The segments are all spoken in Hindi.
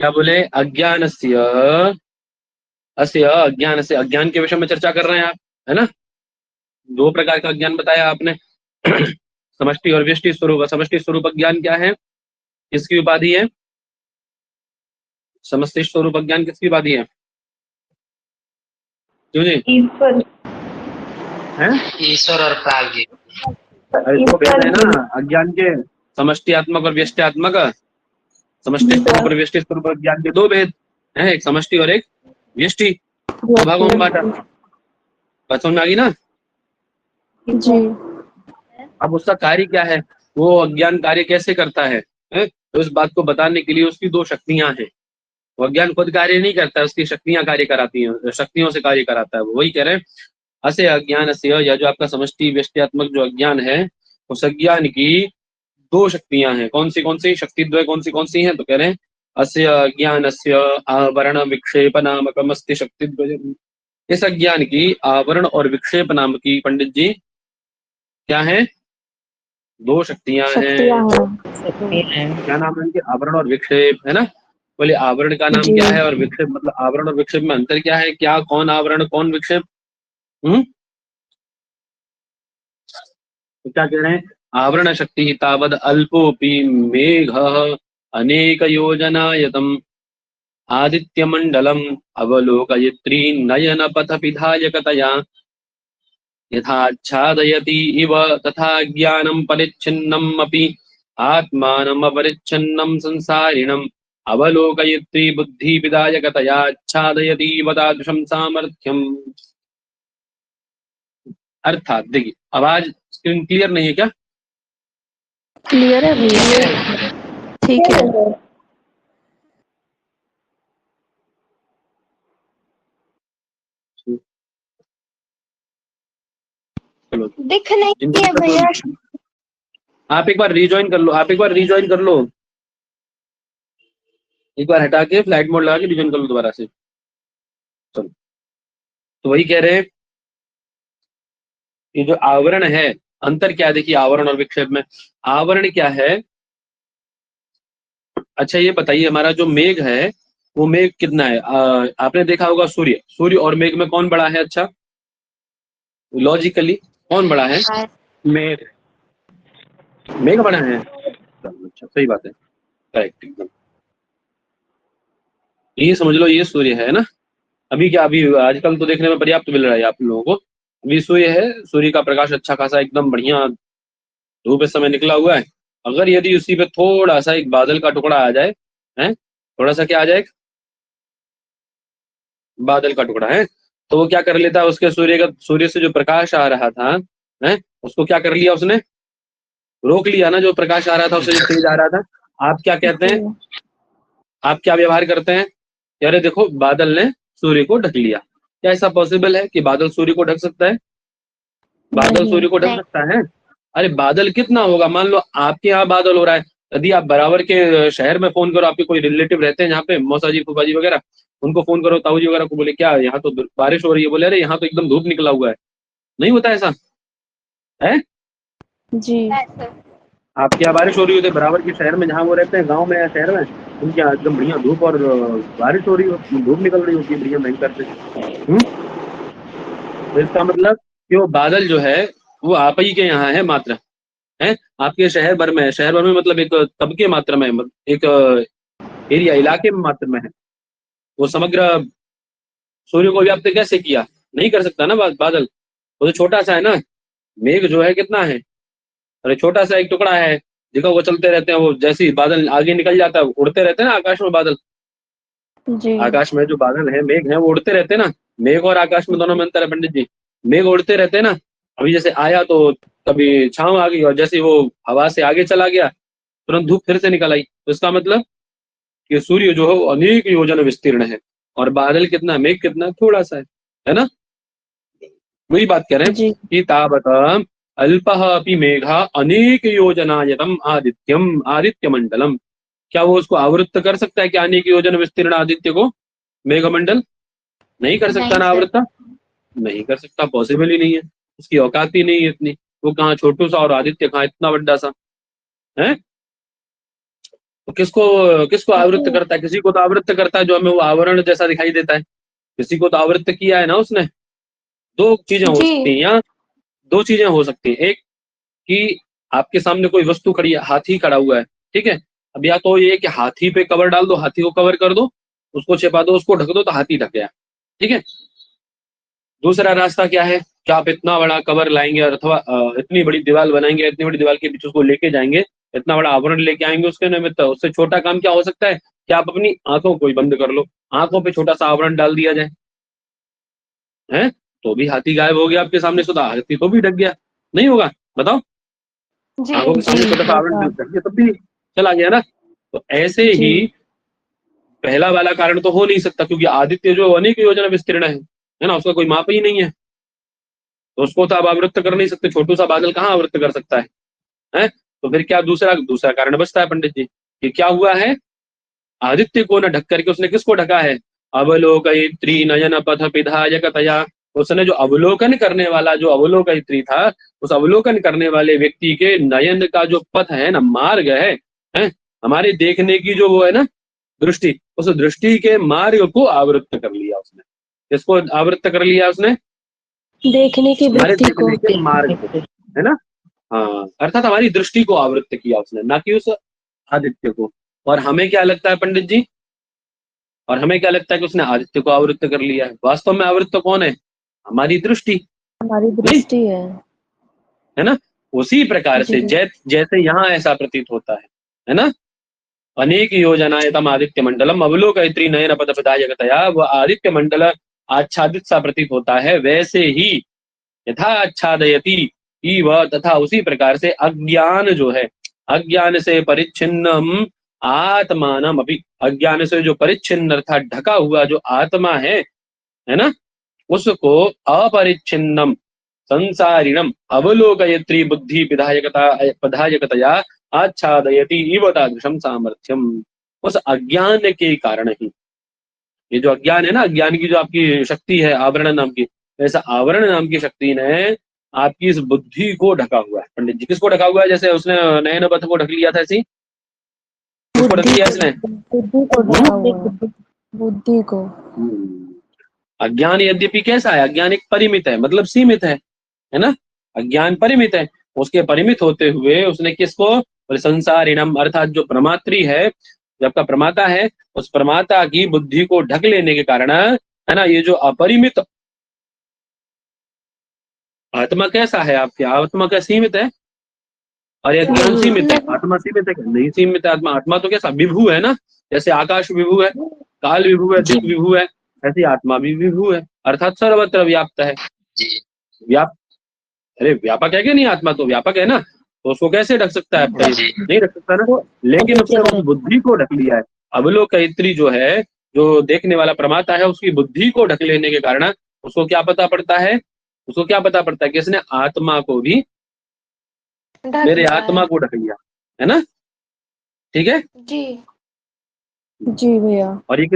क्या बोले? अज्ञानस्य, अस्य अज्ञान से, अज्ञान के विषय में चर्चा कर रहे हैं आप, है ना। दो प्रकार का अज्ञान बताया आपने। समष्टि और व्यष्टि स्वरूप। समष्टि स्वरूप अज्ञान क्या है, किसकी उपाधि है? समष्टि स्वरूप अज्ञान किसकी उपाधि है? क्यों जी? ईश्वर, है ईश्वर और प्राज्ञ। अरे तो भेद है ना अज्ञान के, समष्टियात्मक और व्यष्टियात्मक। समष्टि स्वरूप और व्यष्टि स्वरूप अज्ञान के दो भेद हैं, एक समष्टि और एक व्यष्टि। दो भागों में बांटा। बात समझ में आ गई ना? जी। अब उसका कार्य क्या है, वो अज्ञान कार्य कैसे करता है, तो इस बात को बताने के लिए उसकी दो शक्तियां हैं। वो अज्ञान खुद कार्य नहीं करता है, उसकी शक्तियां कार्य कराती हैं, शक्तियों से कार्य कराता है। वो वही कह रहे हैं, असे अज्ञान से, या जो आपका समष्टि व्यष्टियात्मक जो अज्ञान है, उस अज्ञान की दो शक्तियां हैं। कौन सी शक्ति द्वय कौन सी हैं? तो कह रहे हैं अस्य अज्ञानस्य आवरण विक्षेप नामकम अस्ति शक्ति द्वय। इस अज्ञान की आवरण और विक्षेप नाम की, पंडित जी, क्या है? दो शक्तियां हैं। क्या नाम है इनके? आवरण और विक्षेप, है ना। बोले आवरण का नाम क्या है और विक्षेप, मतलब आवरण और विक्षेप में अंतर क्या है? क्या, कौन आवरण कौन विक्षेप? तो क्या कह रहे हैं? आवरण शक्ति तावद अल्पोपि मेघ अनेक योजनायतम आदित्य मंडलम अवलोकयित्री नयन पथ विधायकतया यथाच्छादयति इव तथा ज्ञानं परिच्छिन्नम् अपि आत्मानम् अपरिच्छिन्नं संसारिणम् अवलोकयित्री बुद्धि विधायकतया आच्छादयति इव तादृशं सामर्थ्यम्। अर्थात देखिए, आवाज स्क्रीन क्लियर नहीं है क्या? क्लियर है भैया, ठीक है। चलो, दिख नहीं है भैया। आप एक बार रिजॉइन कर लो, एक बार हटा के फ्लाइट मोड लगा के रिजॉइन कर लो दोबारा से। चलो, तो वही कह रहे हैं, ये जो आवरण है, अंतर क्या है देखिए आवरण और विक्षेप में। आवरण क्या है? अच्छा ये बताइए, हमारा जो मेघ है वो मेघ कितना है? आपने देखा होगा सूर्य और मेघ में कौन बड़ा है? अच्छा, लॉजिकली कौन बड़ा है? मेघ बड़ा है। अच्छा, सही बात है, करेक्ट एकदम। ये समझ लो ये सूर्य है ना। अभी आजकल तो देखने में पर्याप्त मिल रहा है आप लोगों को। अभी सूर्य है, सूर्य का प्रकाश अच्छा खासा एकदम बढ़िया धूप इस समय निकला हुआ है। अगर यदि उसी पे थोड़ा सा एक बादल का टुकड़ा आ जाए, है थोड़ा सा क्या आ जाए? बादल का टुकड़ा है, तो वो क्या कर लेता है? उसके सूर्य से जो प्रकाश आ रहा था, है उसको क्या कर लिया उसने? रोक लिया ना। जो प्रकाश आ रहा था उससे जो तेज आ रहा था। आप क्या कहते हैं? आप क्या व्यवहार करते हैं? अरे देखो, बादल ने सूर्य को ढक लिया। क्या ऐसा पॉसिबल है कि बादल सूर्य को ढक सकता है? बादल सूर्य को ढक सकता है? अरे बादल कितना होगा, मान लो आपके यहाँ बादल हो रहा है, यदि आप बराबर के शहर में फोन करो, आपके कोई रिलेटिव रहते हैं यहाँ पे, मौसा जी फूफा जी वगैरह, उनको फोन करो, ताऊ जी वगैरह को, बोले क्या यहाँ तो बारिश हो रही है, बोले अरे यहाँ तो एकदम धूप निकला हुआ है। नहीं होता ऐसा है जी। आपके यहाँ बारिश हो रही होती है, बराबर के शहर में जहाँ वो रहते हैं, गाँव में या शहर में, उनके यहाँ एकदम बढ़िया धूप और बारिश हो रही होती, धूप निकल रही होती है बढ़िया भयंकर से। तो इसका मतलब कि वो बादल जो है वो आप ही के यहाँ है मात्र, है आपके शहर भर में है। शहर भर में मतलब एक तबके मात्र में, एक एरिया इलाके में मात्र में है। वो समग्र सूर्य को व्याप्त कैसे किया? नहीं कर सकता ना बादल, वो तो छोटा सा है ना। मेघ जो है कितना है? अरे छोटा सा एक टुकड़ा है, देखो वो चलते रहते हैं, वो जैसे ही बादल आगे निकल जाता है उड़ते रहते हैं ना आकाश में बादल। जी। आकाश में जो बादल है, मेघ है, वो उड़ते रहते हैं ना। मेघ और आकाश में दोनों में अंतर है पंडित जी। मेघ उड़ते रहते हैं ना। अभी जैसे आया तो कभी छांव आ गई, और जैसे वो हवा से आगे चला गया तुरंत धूप फिर से निकल आई। तो इसका मतलब कि सूर्य जो है वो अनेक योजन विस्तीर्ण है, और बादल कितना, मेघ कितना, थोड़ा सा है ना। वही बात कह रहे हैं कि तावत अल्पः अपि मेघा अनेक योजनायतम आदित्यम आदित्य मंडलम। क्या वो उसको आवृत्त कर सकता है? क्या अनेक योजन विस्तीर्ण आदित्य को मेघमंडल? नहीं कर सकता ना आवृत्त, नहीं कर सकता, पॉसिबल ही नहीं है, उसकी औकात ही नहीं है इतनी। वो कहाँ छोटू सा और आदित्य कहाँ इतना बड़ा सा है। तो किसको किसको आवृत्त करता है? किसी को तो आवृत्त करता है जो हमें वो आवरण जैसा दिखाई देता है, किसी को तो आवृत्त किया है ना उसने। दो चीजें हो सकती हैं, या दो चीजें हो सकती हैं। एक कि आपके सामने कोई वस्तु खड़ी है, हाथी खड़ा हुआ है, ठीक है। अब या तो ये कि हाथी पे कवर डाल दो, हाथी को कवर कर दो, उसको छिपा दो, उसको ढक दो, तो हाथी ढक गया, ठीक है। दूसरा रास्ता क्या है कि आप इतना बड़ा कवर लाएंगे और अथवा इतनी बड़ी दीवार बनाएंगे, इतनी बड़ी दीवार के बीच उसको लेके जाएंगे, इतना बड़ा आवरण लेके आएंगे उसके निमित्त। उससे छोटा काम क्या हो सकता है कि आप अपनी आंखों को ही बंद कर लो, आंखों पे छोटा सा आवरण डाल दिया जाए, है, तो भी हाथी गायब हो गया आपके सामने से, तो हाथी तो भी ढक गया, नहीं होगा? बताओ। जी आंखों के सामने छोटा सा आवरण ढक गया, तब भी चला गया ना। तो ऐसे जी ही पहला वाला कारण तो हो नहीं सकता, क्योंकि आदित्य जो अनेक योजना विस्तीर्ण है ना, उसका कोई माप ही नहीं है, तो उसको तो आप आवृत्त कर नहीं सकते, छोटू सा बादल कहाँ आवृत्त कर सकता है? तो फिर क्या दूसरा दूसरा कारण बचता है पंडित जी, कि क्या हुआ है, आदित्य को न ढक करके उसने किसको ढका है? अवलोकयित्री नयन पथ विधायकतया। उसने जो अवलोकन करने वाला, जो अवलोकयित्री था, उस अवलोकन करने वाले व्यक्ति के नयन का जो पथ है ना, मार्ग है हमारे देखने की जो वो है ना दृष्टि, उस दृष्टि के मार्ग को आवृत्त कर लिया उसने। किसको आवृत्त कर लिया उसने? देखने की हमारे वृत्ति को। देखने के मार्ग को, है ना। हाँ, अर्थात हमारी दृष्टि को आवृत्त किया उसने, ना कि उस आदित्य को। और हमें क्या लगता है पंडित जी, और हमें क्या लगता है कि उसने आदित्य को आवृत्त कर लिया है? वास्तव में आवृत्त कौन है? हमारी दृष्टि, हमारी नहीं दृष्टि है ना। उसी प्रकार जी से जैसे यहाँ ऐसा प्रतीत होता है ना। अनेक योजनाएं तम आदित्य मंडलम अवलोकयित्री नयन पथ विधायकतया, वह आदित्य मंडल आच्छादित सा प्रतीत होता है, वैसे ही यथा आच्छादयति इव, तथा उसी प्रकार से अज्ञान जो है, अज्ञान से परिच्छिन्नम आत्मानम अपि, अज्ञान से जो परिच्छिन्न अर्थात ढका हुआ जो आत्मा है ना, उसको अपरिच्छिन्नम संसारिणम अवलोकयत्री बुद्धि विधायकता विधायकतया आच्छादयति इव तादृशम सामर्थ्यम। उस अज्ञान के कारण ही, ये जो अज्ञान है ना, अज्ञान की जो आपकी शक्ति है आवरण नाम की, ऐसा आवरण नाम की शक्ति ने आपकी इस बुद्धि को ढका हुआ है पंडित जी। किसको ढका हुआ है? जैसे उसने नयन पथ को ढक लिया था, ऐसी किसको ढक बुद्धि लिया इसने? बुद्धि को ढका हुआ है, बुद्धि को। अज्ञान यद्यपि कैसा है, अज्ञान एक परिमित है, मतलब सीमित है ना। अज्ञान परिमित है, उसके परिमित होते हुए उसने किसको? बोले संसारिणम, अर्थात जो प्रमात्री है, जब का प्रमाता है, उस प्रमाता की बुद्धि को ढक लेने के कारण, है ना, ये जो अपरिमित आत्मा कैसा है आपकी? आत्मा क्या सीमित है? और ये ज्ञान सीमित है, आत्मा सीमित है? नहीं सीमित है आत्मा। आत्मा तो कैसा? विभू है ना, जैसे आकाश विभू है, काल विभू है, जी दिक विभू है, ऐसी आत्मा भी विभू है, अर्थात सर्वत्र व्याप्त है। व्याप अरे व्यापक है कि नहीं? आत्मा तो व्यापक है ना, तो उसको कैसे ढक सकता है आपका? नहीं ढक सकता ना। लेकिन उसने उस बुद्धि को ढक लिया है। अवलोकयित्री जो है, जो देखने वाला प्रमाता है, उसकी बुद्धि को ढक लेने के कारण उसको क्या पता पड़ता है? उसको क्या पता पड़ता है कि इसने आत्मा को भी, मेरे आत्मा को ढक लिया, है ना, ठीक है। जी जी भैया। और ये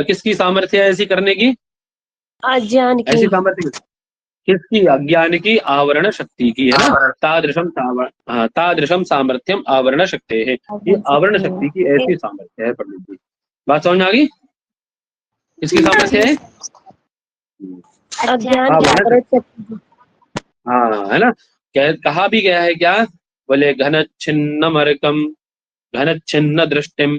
किसकी सामर्थ्य है ऐसी करने की? अज्ञान की। ऐसी सामर्थ्य किसकी? अज्ञान की, आवरण शक्ति की, है ना। तादृशम सामर्थ्यम आवरण शक्ति है, ये आवरण शक्ति की ऐसी सामर्थ्य है पंडित जी। बात समझ में आ गई? किसकी सामर्थ्य है? अज्ञान की आवरण आवरण शक्ति। शक्ति। हाँ, है ना। कहा भी गया है क्या? बोले घन छिन्न मरकम, घन छिन्न दृष्टिम,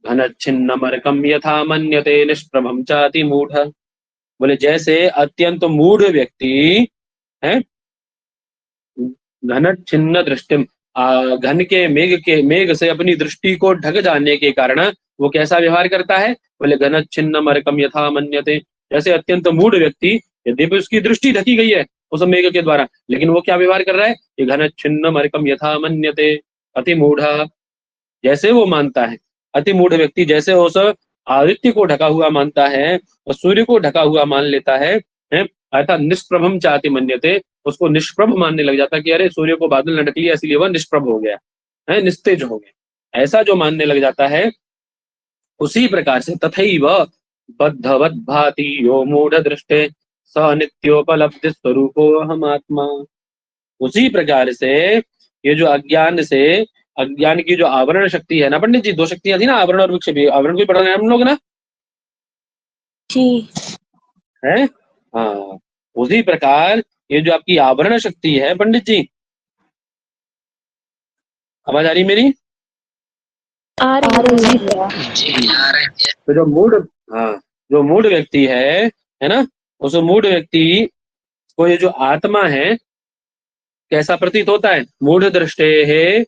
घन छिन्न मरकम यथा मन्यते निष्प्रभम चाति मूढ़। बोले जैसे अत्यंत मूढ़ व्यक्ति है, घन छिन्न दृष्टिम, घन के मेघ से अपनी दृष्टि को ढक जाने के कारण वो कैसा व्यवहार करता है? बोले घन छिन्न मरकम यथा मन्यते, जैसे अत्यंत मूढ़ व्यक्ति, यद्यपि उसकी दृष्टि ढकी गई है उस मेघ के द्वारा, लेकिन वो क्या व्यवहार कर रहा है? ये घन छिन्न मरकम यथा मन्यते, अति मूढ़, जैसे वो मानता है, अति मूढ़ व्यक्ति जैसे उस आदित्य को ढका हुआ मानता है और सूर्य को ढका हुआ मान लेता है अर्थात निष्प्रभम चाति मन्यते, उसको निष्प्रभ मानने लग जाता है कि अरे सूर्य को बादल ने ढक लिया इसलिए वह निष्प्रभ हो गया है, निस्तेज हो गया, ऐसा जो मानने लग जाता है, उसी प्रकार से तथैव बद्धवद भाति यो मूढ़ दृष्टे स नित्योपलब्धि स्वरूपो हम आत्मा। उसी प्रकार से ये जो अज्ञान से अज्ञान की जो आवरण शक्ति है ना पंडित जी, दो शक्तियां थी ना, आवरण और विक्षेप, आवरण को भी पढ़ा रहे हैं हम लोग ना, जी है। हाँ, उसी प्रकार ये जो आपकी आवरण शक्ति है पंडित जी, आवाज आ रही मेरी? आ रही है भैया। तो जो मूड, हाँ, जो मूड व्यक्ति है ना, उस मूड व्यक्ति को ये जो आत्मा है कैसा प्रतीत होता है? मूढ़ दृष्टे है,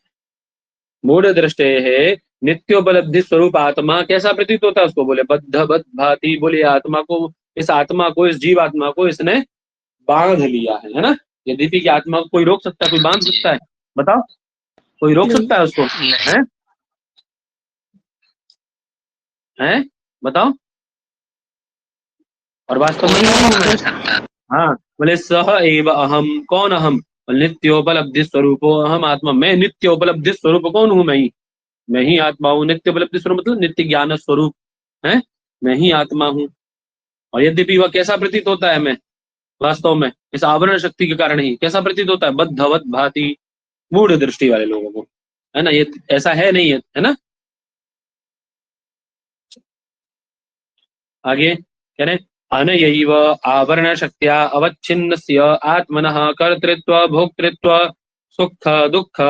मूढ़ दृष्टे है नित्योपलब्धि स्वरूप आत्मा कैसा प्रतीत होता है उसको? बोले बद्ध बद्ध भाति, बोले आत्मा को, इस आत्मा को, इस जीव आत्मा को इसने बांध लिया है ना। यद्यपि की आत्मा को कोई रोक सकता है, कोई बांध सकता है? बताओ, कोई रोक सकता है उसको? है? है? बताओ। और वास्तव में हाँ, बोले सह एव अहम, कौन अहम? नित्योपलब्धि स्वरूपो अहम आत्मा, मैं नित्योपलब्धि स्वरूप कौन हूं? मैं ही आत्मा हूँ। नित्योपलब्धि स्वरूप मतलब नित्य ज्ञान स्वरूप है, मैं ही आत्मा हूँ। और यद्यपि वह कैसा प्रतीत होता है मैं? वास्तव में इस आवरण शक्ति के कारण ही कैसा प्रतीत होता है? बद्धवत भाति, मूढ़ दृष्टि वाले लोगों को, है ना। ये ऐसा है नहीं है ना। आगे कह रहे अनयैव आवरण शक्त्या अवच्छिन्नस्य आत्मनः कर्तृत्व भोक्तृत्व सुख दुख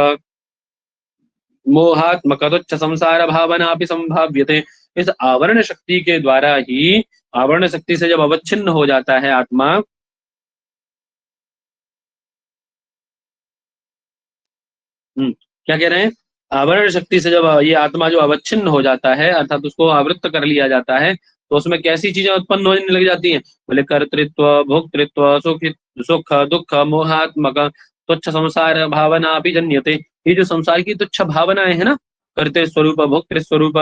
मोहात्मक तुच्छ संसार भावना भी संभाव्यते। इस आवरण शक्ति के द्वारा ही, आवरण शक्ति से जब अवच्छिन्न हो जाता है आत्मा, क्या कह रहे हैं? आवरण शक्ति से जब ये आत्मा जो अवच्छिन्न हो जाता है, अर्थात उसको आवृत्त कर लिया जाता है, तो उसमें कैसी चीजें उत्पन्न होने लग जाती हैं? बोले कर्तृत्व भोक्तृत्व सुख सुख दुख मोहात्मक तुच्छ संसार भावना भी जन्यते। ये जो संसार की तुच्छ भावनाएं है ना, कर्तृ स्वरूप भोक्तृ स्वरूप,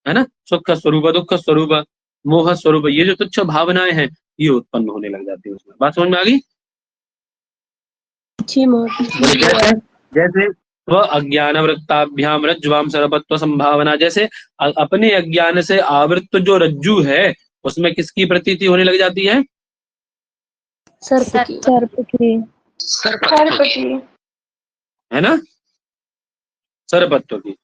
है ना, सुख स्वरूप दुख स्वरूप मोह स्वरूप, ये जो तुच्छ भावनाएं हैं ये उत्पन्न होने लग जाती है उसमें। बात समझ में आ गई? जी बोले जैसे, जैसे वह अज्ञान वृत्ताभ्याम रज्जुवाम सर्वत्व संभावना, जैसे अपने अज्ञान से आवृत्त जो रज्जु है उसमें किसकी प्रतीति होने लग जाती है? सर्प की, सर्प की, सर्प की, है ना, सर्वत्व की।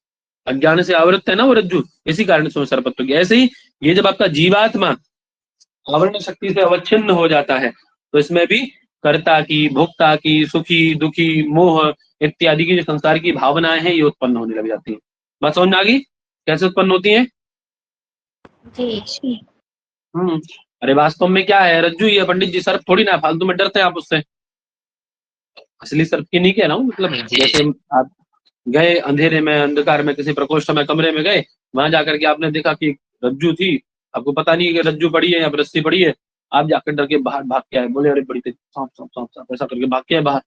अज्ञान से आवृत्त है ना वो रज्जु, इसी कारण से वो सर्वत्व की। ऐसे ही ये जब आपका जीवात्मा आवरण शक्ति से अवच्छिन्न हो जाता है, तो इसमें भी कर्ता की, भोक्ता की, सुखी दुखी मोह इत्यादि की जो संसार की भावनाएं हैं ये उत्पन्न होने लग जाती है। बात समझ में आ गई? कैसे उत्पन्न होती है? जी अरे वास्तव में क्या है? रज्जु ही है पंडित जी, सर्प थोड़ी ना, फालतू में डरते हैं आप उससे। असली सर्प की नहीं कह रहा हूँ, मतलब जैसे आप गए अंधेरे में, अंधकार में, किसी प्रकोष्ठ में, कमरे में गए, वहां जाकर के आपने देखा कि रज्जू थी, आपको पता नहीं कि रज्जू पड़ी है या रस्सी पड़ी है, आप जाकर डर के बाहर भाग के आए, बोले अरे बड़ी तेज सांप सांप सांप सांप, ऐसा करके भाग के आए बाहर।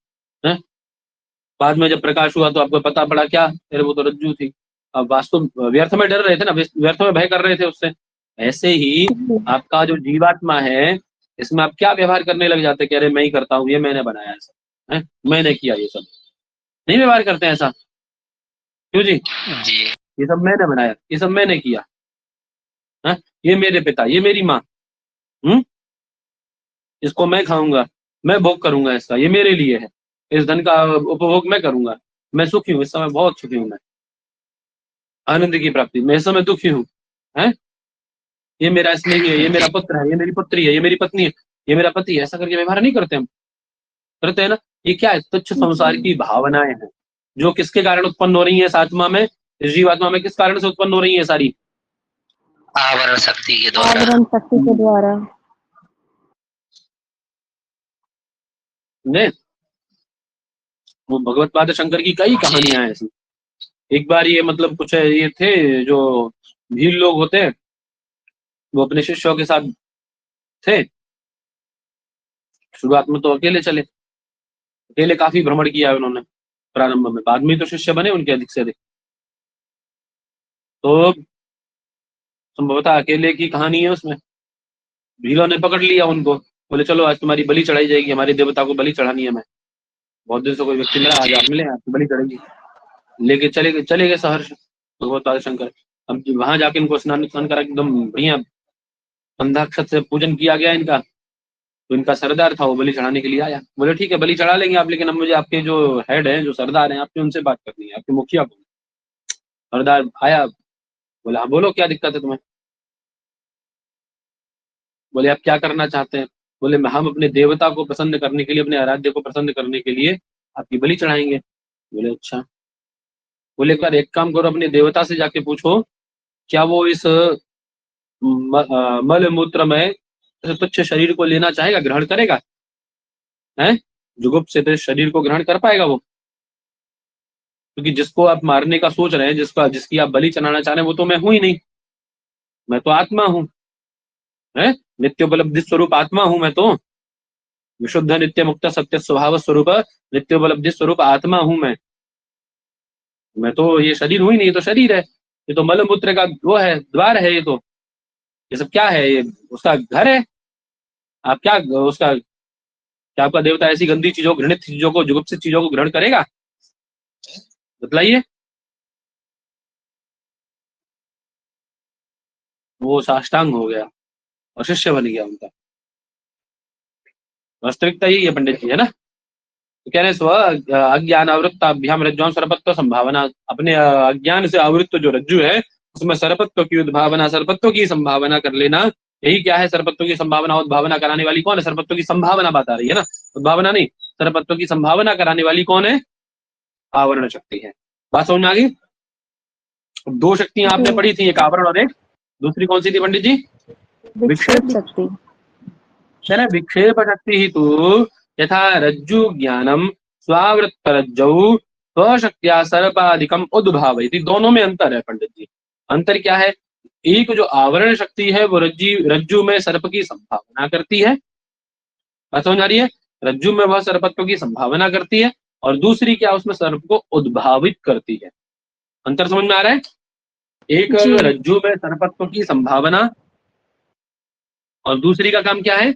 है, बाद में जब प्रकाश हुआ तो आपको पता पड़ा क्या? अरे वो तो रज्जू थी। अब वास्तव व्यर्थ में डर रहे थे ना, व्यर्थ में भय कर रहे थे उससे। ऐसे ही आपका जो जीवात्मा है, इसमें आप क्या व्यवहार करने लग जाते कि अरे मैं ही करता हूँ, ये मैंने बनाया ऐसा, है मैंने किया, ये सब नहीं व्यवहार करते हैं ऐसा? क्यों जी? ये सब मैंने बनाया, ये सब मैंने किया, है, ये मेरे पिता, ये मेरी माँ, इसको मैं खाऊंगा, मैं भोग करूंगा इसका, ये मेरे लिए है, इस धन का उपभोग मैं करूंगा, मैं सुखी हूँ, इस समय बहुत सुखी हूँ मैं, आनंद की प्राप्ति, मैं इस समय दुखी हूँ, है, ये मेरा स्नेही है, ये मेरा पुत्र है, ये मेरी पुत्री है, ये मेरी पत्नी है, ये मेरा पति है। ऐसा करके व्यवहार नहीं करते हम? करते हैं ना। ये क्या है? तुच्छ संसार की भावनाएं हैं जो किसके कारण उत्पन्न हो रही है? इस आत्मा में, इस जीवात्मा में किस कारण से उत्पन्न हो रही है सारी? आवरण शक्ति के द्वारा, आवरण शक्ति के द्वारा। ने वो भगवत पाद शंकर की कई कहानियां हैं ऐसी। एक बार ये मतलब कुछ ये थे जो भील लोग होते हैं, वो अपने शिष्यों के साथ थे। शुरुआत में तो अकेले चले, अकेले काफी भ्रमण किया उन्होंने प्रारंभ में, बाद में तो शिष्य बने उनके अधिक से अधिक। तो संभवतः अकेले की कहानी है उसमें। भीलों ने पकड़ लिया उनको, बोले चलो आज तुम्हारी बलि चढ़ाई जाएगी, हमारे देवता को बलि चढ़ानी है। मैं बहुत दिन से कोई व्यक्ति मिला, आज आप मिले, आपकी बलि चढ़ेगी। लेके चले गए सहर्ष भगवत पाद शंकर। अब वहां जाके इनको स्नान स्नान करा, एकदम बढ़िया संध्याक्षत से पूजन किया गया इनका। तो इनका सरदार था, वो बलि चढ़ाने के लिए आया। बोले ठीक है बलि चढ़ा लेंगे आप, लेकिन अब मुझे आपके जो हेड है, जो सरदार हैं, आपने उनसे बात करनी है, आपके मुखिया को। सरदार आया, बोला हाँ बोलो क्या दिक्कत है तुम्हें। बोले आप क्या करना चाहते हैं। बोले हम अपने देवता को प्रसन्न करने के लिए, अपने आराध्य को प्रसन्न करने के लिए आपकी बलि चढ़ाएंगे। बोले अच्छा। बोले कर एक काम करो, अपने देवता से जाके पूछो क्या वो इस मल मूत्र में तुच्छ शरीर को लेना चाहेगा, ग्रहण करेगा, है जुगुप्स से शरीर को ग्रहण कर पाएगा वो। क्योंकि जिसको आप मारने का सोच रहे हैं, जिसकी आप बलि चढ़ाना चाह रहे हैं, वो तो मैं हूं ही नहीं, मैं तो आत्मा हूं, है नित्योपलब्धि स्वरूप आत्मा हूं मैं तो, विशुद्ध नित्य मुक्त सत्य स्वभाव स्वरूप नित्योपलब्धि स्वरूप आत्मा हूं मैं तो ये शरीर हूं ही नहीं, ये तो शरीर है, ये तो मल मूत्र का वो है, द्वार है, ये सब क्या है, ये उसका घर है। आप क्या उसका, क्या आपका देवता ऐसी गंदी चीजों, घृणित चीजों को, जुगुप्सित चीजों को ग्रहण करेगा, बतलाइए। वो साष्टांग हो गया और शिष्य बन गया उनका। वास्तविकता यही है पंडित जी, है ना। तो कह रहे स्व अज्ञान आवृत्ताभ्याम रज्ज्वां सर्पत्व संभावना, अपने अज्ञान से आवृत्त जो रज्जु है उसमें सर्पत्व की उद्भावना, सर्पत्व की संभावना कर लेना। यही क्या है, सर्पत्व की संभावना उद्भावना कराने वाली कौन है, सर्पत्व की संभावना बात आ रही है ना, उद्भावना नहीं। सर्पत्व की संभावना कराने वाली कौन है, आवरण शक्ति है। बात समझ में आ गई। दो शक्तियां आपने पढ़ी थी, एक आवरण और एक दूसरी कौन सी थी पंडित जी, विक्षेप शक्ति। है ना। विक्षेप शक्ति ही तो यथा रज्जु ज्ञानम स्वावृत्त रज्जौ स्वशक्त्या सर्पाधिकम उद्भावयति। दोनों में अंतर है पंडित जी। अंतर क्या है, एक जो आवरण शक्ति है वो रज्जु में सर्प की संभावना करती है, बात समझ आ रही है, रज्जु में वह सर्पत्व की संभावना करती है, और दूसरी क्या, उसमें सर्प को उद्भावित करती है। अंतर समझ में आ रहा है। एक रज्जु में सर्पत्व की संभावना, और दूसरी का काम क्या है,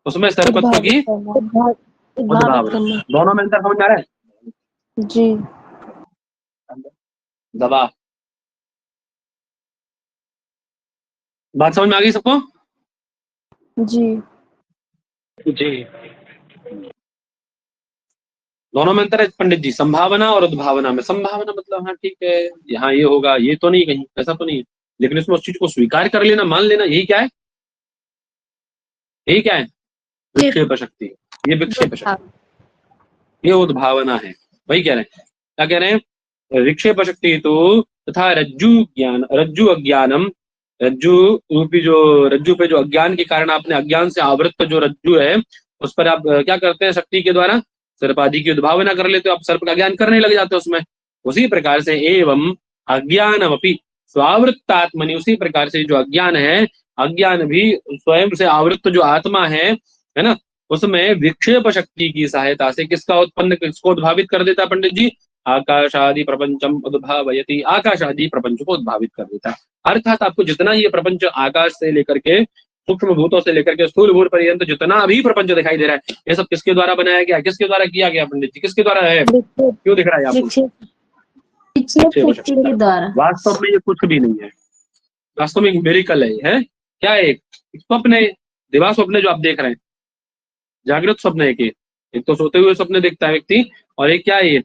उसमें सर्पत्व की उद्भावना। दोनों में अंतर समझ में आ रहा है जी। दबा, बात समझ में आ गई सबको जी जी। दोनों में अंतर है पंडित जी, संभावना और उद्भावना में। संभावना मतलब हाँ ठीक है, यहाँ ये होगा, ये तो नहीं, कहीं ऐसा तो नहीं है, लेकिन इसमें उस चीज को स्वीकार कर लेना, मान लेना, यही क्या है, यही क्या है, विक्षेप शक्ति। ये विक्षेप शक्ति, ये उद्भावना है। वही कह रहे हैं, क्या कह रहे हैं, विक्षेप शक्ति तो तथा रज्जु अज्ञानम, रज्जु रूपी जो, रज्जु पे जो अज्ञान के कारण आपने, अज्ञान से आवृत्त जो रज्जु है उस पर आप क्या करते हैं, शक्ति के द्वारा सर्पादि की उद्भावना कर लेते हो, आप सर्प का ज्ञान करने लग जाते हो उसमें। उसी प्रकार से एवं अज्ञानम अपि स्वावृत्तात्मनि, उसी प्रकार से जो अज्ञान है, अज्ञान भी स्वयं से आवृत्त जो आत्मा है ना, उसमें विक्षेप शक्ति की सहायता से किसका उत्पन्न, किसको उद्भावित कर देता है पंडित जी, आकाश आदि प्रपंचम उद्भावयति, आकाश आदि प्रपंच को उद्भावित कर देता है। अर्थात आपको जितना ये प्रपंच, आकाश से लेकर के सूक्ष्म भूतों से लेकर के स्थूल भूत पर्यंत जितना भी प्रपंच दिखाई दे रहा है, ये सब किसके द्वारा बनाया गया, किसके द्वारा किया गया पंडित जी, किसके द्वारा है, क्यों दिख रहा है आपको, विक्षेप शक्ति के द्वारा। वास्तव में ये कुछ भी नहीं है, वास्तव में मेरिकल है क्या है, एक स्वप्न है, दिवा स्वप्न जो आप देख रहे हैं, जागृत स्वप्न है, एक तो सोते हुए स्वप्न देखता है व्यक्ति, और एक क्या है ये,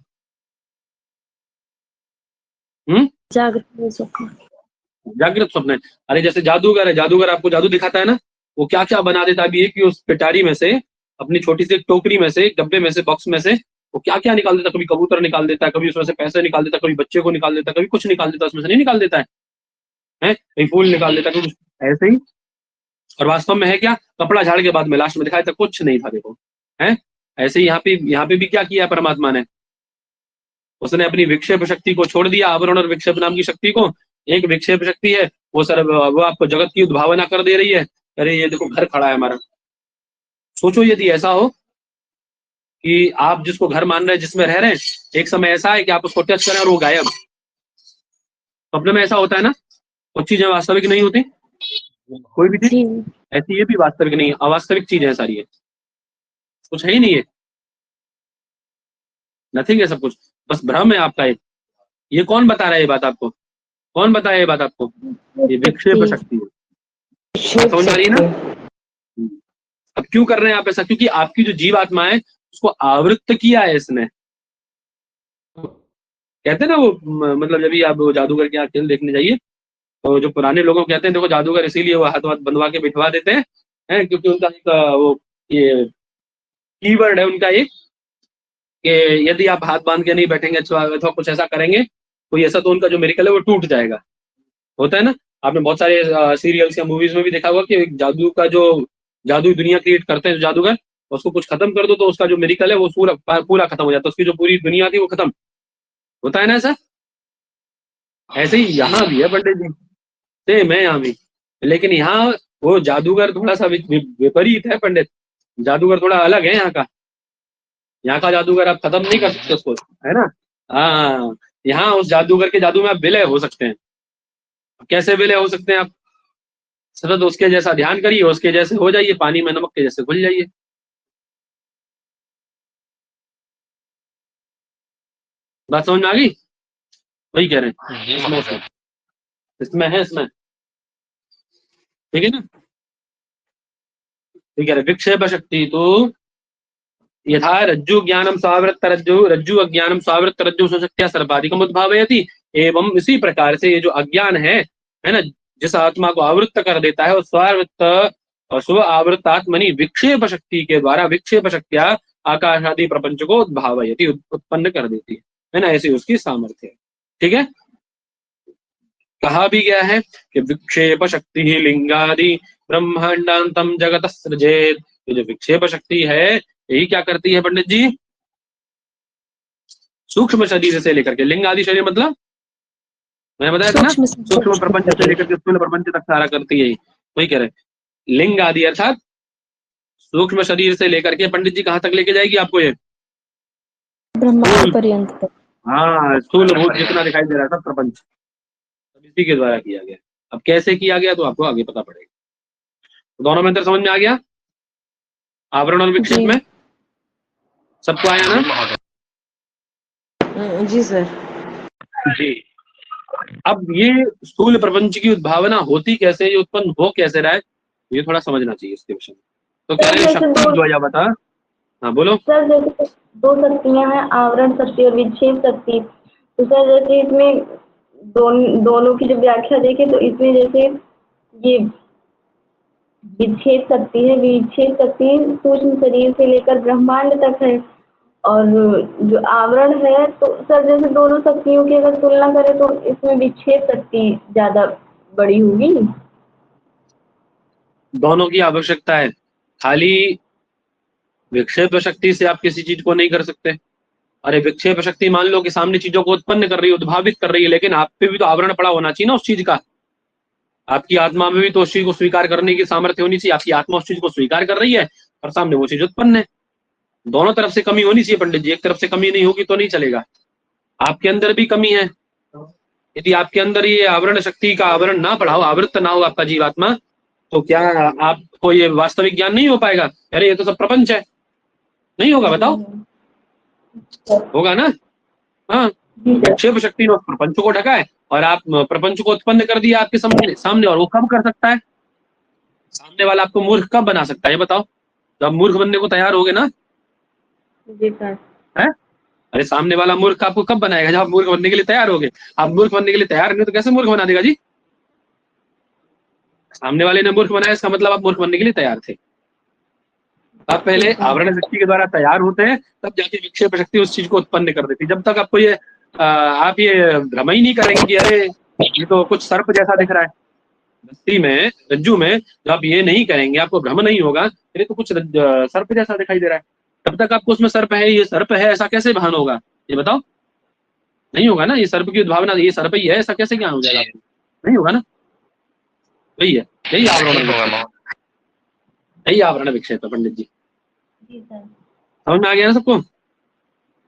जागृत स्वप्न, जागृत स्वप्न है। अरे जैसे जादूगर है, जादूगर आपको जादू दिखाता है ना, वो क्या क्या बना देता है अभी, एक उस पिटारी में से, अपनी छोटी सी टोकरी में से, डब्बे में से, बॉक्स में से वो क्या क्या निकाल देता है, कभी कबूतर निकाल देता है, कभी उसमें से पैसे निकाल देता है, कभी बच्चे को निकाल देता है, कभी कुछ निकाल देता है, उसमें से नहीं निकाल देता है, कहीं फूल निकाल देता है, कुछ ऐसे ही। और वास्तव में है क्या, कपड़ा झाड़ के बाद में लास्ट में दिखाया था कुछ नहीं था, देखो है ऐसे ही। यहाँ पे भी क्या किया परमात्मा ने, उसने अपनी विक्षेप शक्ति को छोड़ दिया, आवरण और विक्षेप नाम की शक्ति को। एक विक्षेप शक्ति है, वो आपको जगत की उद्भावना कर दे रही है। अरे ये देखो घर खड़ा है हमारा, सोचो यदि ऐसा हो कि आप जिसको घर मान रहे हैं, जिसमें रह रहे हैं, एक समय ऐसा है कि आप उसको टच करें और वो गायब। स्वप्न में ऐसा होता है ना, कुछ चीजें वास्तविक नहीं होती, कोई भी चीज ऐसी, ये भी वास्तविक नहीं है, अवास्तविक चीज है सारी, है कुछ है ही नहीं है, नथिंग है सब कुछ, बस भ्रम है आपका एक। ये कौन बता रहा है ये बात आपको, कौन बताया ये बात आपको, ये विक्षेप शक्ति है। समझ आ रही है ना। अब क्यों कर रहे हैं आप ऐसा? क्योंकि आपकी जो जीवात्मा है उसको आवृत्त किया है इसने। कहते हैं ना वो मतलब जब भी आप वो जादूगर के यहाँ खेल देखने जाइए तो जो पुराने लोगों को कहते हैं देखो जादूगर इसीलिए वो हाथ वाथ बंधवा के बिठवा देते हैं क्योंकि उनका एक वो ये कीवर्ड है उनका एक, कि यदि आप हाथ बांध के नहीं बैठेंगे अथवा कुछ ऐसा करेंगे कोई ऐसा, तो उनका जो मेरिकल है वो टूट जाएगा। होता है ना, आपने बहुत सारे सीरियल्स या मूवीज में भी देखा होगा कि एक जादू का जो जादुई दुनिया क्रिएट करते हैं जो जादूगर, उसको कुछ खत्म कर दो तो उसका जो मेरिकल है वो पूरा पूरा खत्म हो जाता है, उसकी जो पूरी दुनिया थी वो खत्म। होता है ना ऐसा? ऐसे ही यहाँ भी है पंडित जी, सेम है यहाँ भी। लेकिन यहाँ वो जादूगर थोड़ा सा विपरीत है पंडित, जादूगर थोड़ा अलग है यहाँ का। यहाँ का जादूगर आप खत्म नहीं कर सकते उसको, है ना। हाँ, यहाँ उस जादूगर के जादू में आप विलय हो सकते हैं। कैसे विलय हो सकते हैं आप? सतत उसके जैसा ध्यान करिए, उसके जैसे हो जाइए, पानी में नमक के जैसे घुल जाइए। बात समझ में आ गई? वही कह रहे हैं जी इसमें महाराज। इसमें है इसमें, ठीक है ना। ठीक है, विक्षेप शक्ति तो यथा रज्जु ज्ञानम स्वावृत्त रज्जु अज्ञानम स्वावृत्त रज्जु स्वशक्त्या सर्वाधिकम उद्भावयति। एवं इसी प्रकार से ये जो अज्ञान है ना, जिस आत्मा को आवृत्त कर देता है, वो स्वावृत्त और स्व आवृत्त आत्मनि विक्षेप शक्ति के द्वारा विक्षेप शक्तिया आकाश आदि प्रपंच को उद्भावयति, उत्पन्न कर देती है ना, ऐसी उसकी सामर्थ्य है। ठीक है, कहा भी गया है कि विक्षेप शक्ति ही लिंगादि ब्रह्मांडांतम जगत सृजेत। ये जो विक्षेप शक्ति है यही क्या करती है पंडित जी? सूक्ष्म शरीर से लेकर के लिंग आदि शरीर, मतलब मैं बताया था ना, सूक्ष्म प्रपंच से लेकर के स्थूल प्रपंच तक सारा करती है। वही कह रहे लिंग आदि अर्थात सूक्ष्म शरीर से लेकर के पंडित जी कहाँ तक लेके जाएगी आपको ये? ब्रह्मांड पर्यंत तक। हाँ, स्थूल भूत जितना दिखाई दे रहा था प्रपंच सब इसी के द्वारा किया गया। अब कैसे किया गया तो आपको आगे पता पड़ेगा। तो दोनों में अंतर समझ में आ गया? आवरण और विक्षेप जी। में सबको आया ना? जी सर। जी। अब ये स्थूल प्रपंच की उद्भावना होती कैसे, ये उत्पन्न हो कैसे रहा है, ये थोड़ा समझना चाहिए इसके विषय में। तो कह रहे हैं शक्ति द्वया बता। हाँ बोलो सर। जैसे दो शक्तियां हैं, आवरण शक्ति और विक्षेप शक्ति। तो सर जैसे इसमें दोनों की जब व्याख्या देखें तो इसमें जैसे ये विक्षेप शक्ति है, विक्षेप शक्ति सूक्ष्म शरीर से लेकर ब्रह्मांड तक है, और जो आवरण है तो सर जैसे दोनों शक्तियों की अगर तुलना करें तो इसमें विक्षेप शक्ति ज्यादा बड़ी होगी। दोनों की आवश्यकता है, खाली विक्षेप शक्ति से आप किसी चीज को नहीं कर सकते। अरे विक्षेप शक्ति मान लो कि सामने चीजों को उत्पन्न कर रही है, उद्भावित कर रही है, लेकिन आप पे भी तो आवरण पड़ा होना चाहिए ना उस चीज का। आपकी आत्मा में भी तो उस चीज को स्वीकार करने की सामर्थ्य होनी चाहिए। आपकी आत्मा उस चीज को स्वीकार कर रही है और सामने वो चीज उत्पन्न है। दोनों तरफ से कमी होनी चाहिए पंडित जी, एक तरफ से कमी नहीं होगी तो नहीं चलेगा। आपके अंदर भी कमी है, यदि आपके अंदर ये आवरण शक्ति का आवरण ना पड़ा हो, आवृत्त ना हो आपका जीवात्मा, तो क्या आपको ये वास्तविक ज्ञान नहीं हो पाएगा? अरे ये तो सब प्रपंच है, नहीं होगा? बताओ, होगा ना? हाँ, विक्षेप शक्ति ने प्रपंच को ढका है और आप प्रपंच को उत्पन्न कर दिया आपके सामने। और वो कब कर सकता है? सामने वाला आपको मूर्ख कब बना सकता है ये बताओ? जब मूर्ख बनने को तैयार होगे ना। जी सर। है? अरे सामने वाला मूर्ख आपको कब बनाएगा? जब आप मूर्ख बनने के लिए तैयार होगे। आप मूर्ख बनने के लिए तैयार नहीं तो कैसे मूर्ख बना देगा जी? सामने वाले ने मूर्ख बनाया, इसका मतलब आप मूर्ख बनने के लिए तैयार थे। आप पहले आवरण शक्ति के द्वारा तैयार होते हैं, तब जाके विक्षेप शक्ति उस चीज को उत्पन्न कर देती। जब तक आपको ये आप ये भ्रम ही नहीं करेंगे कि अरे ये तो कुछ सर्प जैसा दिख रहा है बस्ती में, रज्जू में, जब आप ये नहीं करेंगे, आपको भ्रम नहीं होगा अरे तो कुछ सर्प जैसा दिखाई दे रहा है, तब तक आपको उसमें सर्प है, ये सर्प है ऐसा कैसे भान होगा? ये बताओ, नहीं होगा ना। ये सर्प की उद्भावना, ये सर्प ही है ऐसा कैसे ज्ञान हो जाएगा? नहीं होगा ना। वही है, यही आवरण, यही आवरण विक्षेप है पंडित जी। जी सर। समझ में आ गया ना सबको?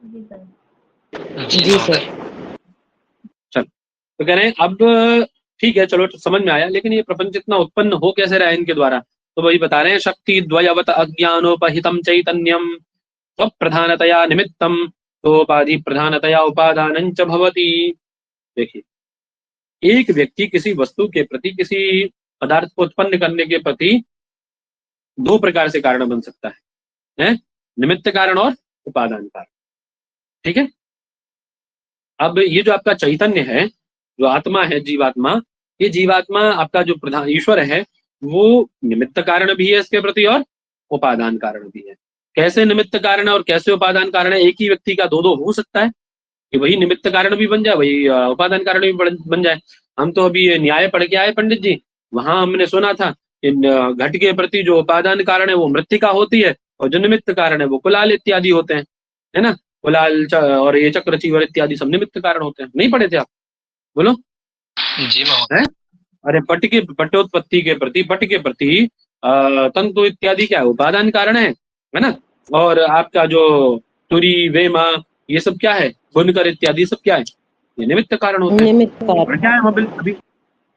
जी सर। जी सर। चल, तो कह रहे हैं अब ठीक है, चलो समझ में आया, लेकिन ये प्रपंच इतना उत्पन्न हो कैसे रहा है इनके द्वारा? तो वही बता रहे हैं, शक्ति द्वयवत अज्ञानोपहितम चैतन्यम स्वप्रधानतया निमित्तम तोपाधि प्रधानतया उपादानं च भवति। देखिए, एक व्यक्ति किसी वस्तु के प्रति, किसी पदार्थ को उत्पन्न करने के प्रति दो प्रकार से कारण बन सकता है? निमित्त कारण और उपादान कारण। ठीक है, अब ये जो आपका चैतन्य है, जो आत्मा है, जीवात्मा, ये जीवात्मा आपका जो प्रधान ईश्वर है, वो निमित्त कारण भी है इसके प्रति और उपादान कारण भी है। कैसे निमित्त कारण और कैसे उपादान कारण है? एक ही व्यक्ति का दो दो हो सकता है कि वही निमित्त कारण भी बन जाए, वही उपादान कारण भी बन जाए। हम तो अभी न्याय पढ़ के आए पंडित जी, वहां हमने सुना था कि घट के प्रति जो उपादान कारण है वो मृत्तिका होती है, और जो निमित्त कारण है वो कुलाल इत्यादि होते हैं, है ना। कुलाल और ये चक्र चीवर इत्यादि सब निमित्त कारण होते हैं। नहीं पढ़े थे आप? बोलो। जी है? अरे पटोत्पत्ति के प्रति, पट के प्रति तंतु इत्यादि क्या है? उपादान कारण है ना। और आपका जो तुरी वेमा ये सब क्या है? बुनकर इत्यादि सब क्या है? ये निमित्त कारण होते हैं। निमित्त पढ़ कारण। के आए हम अभी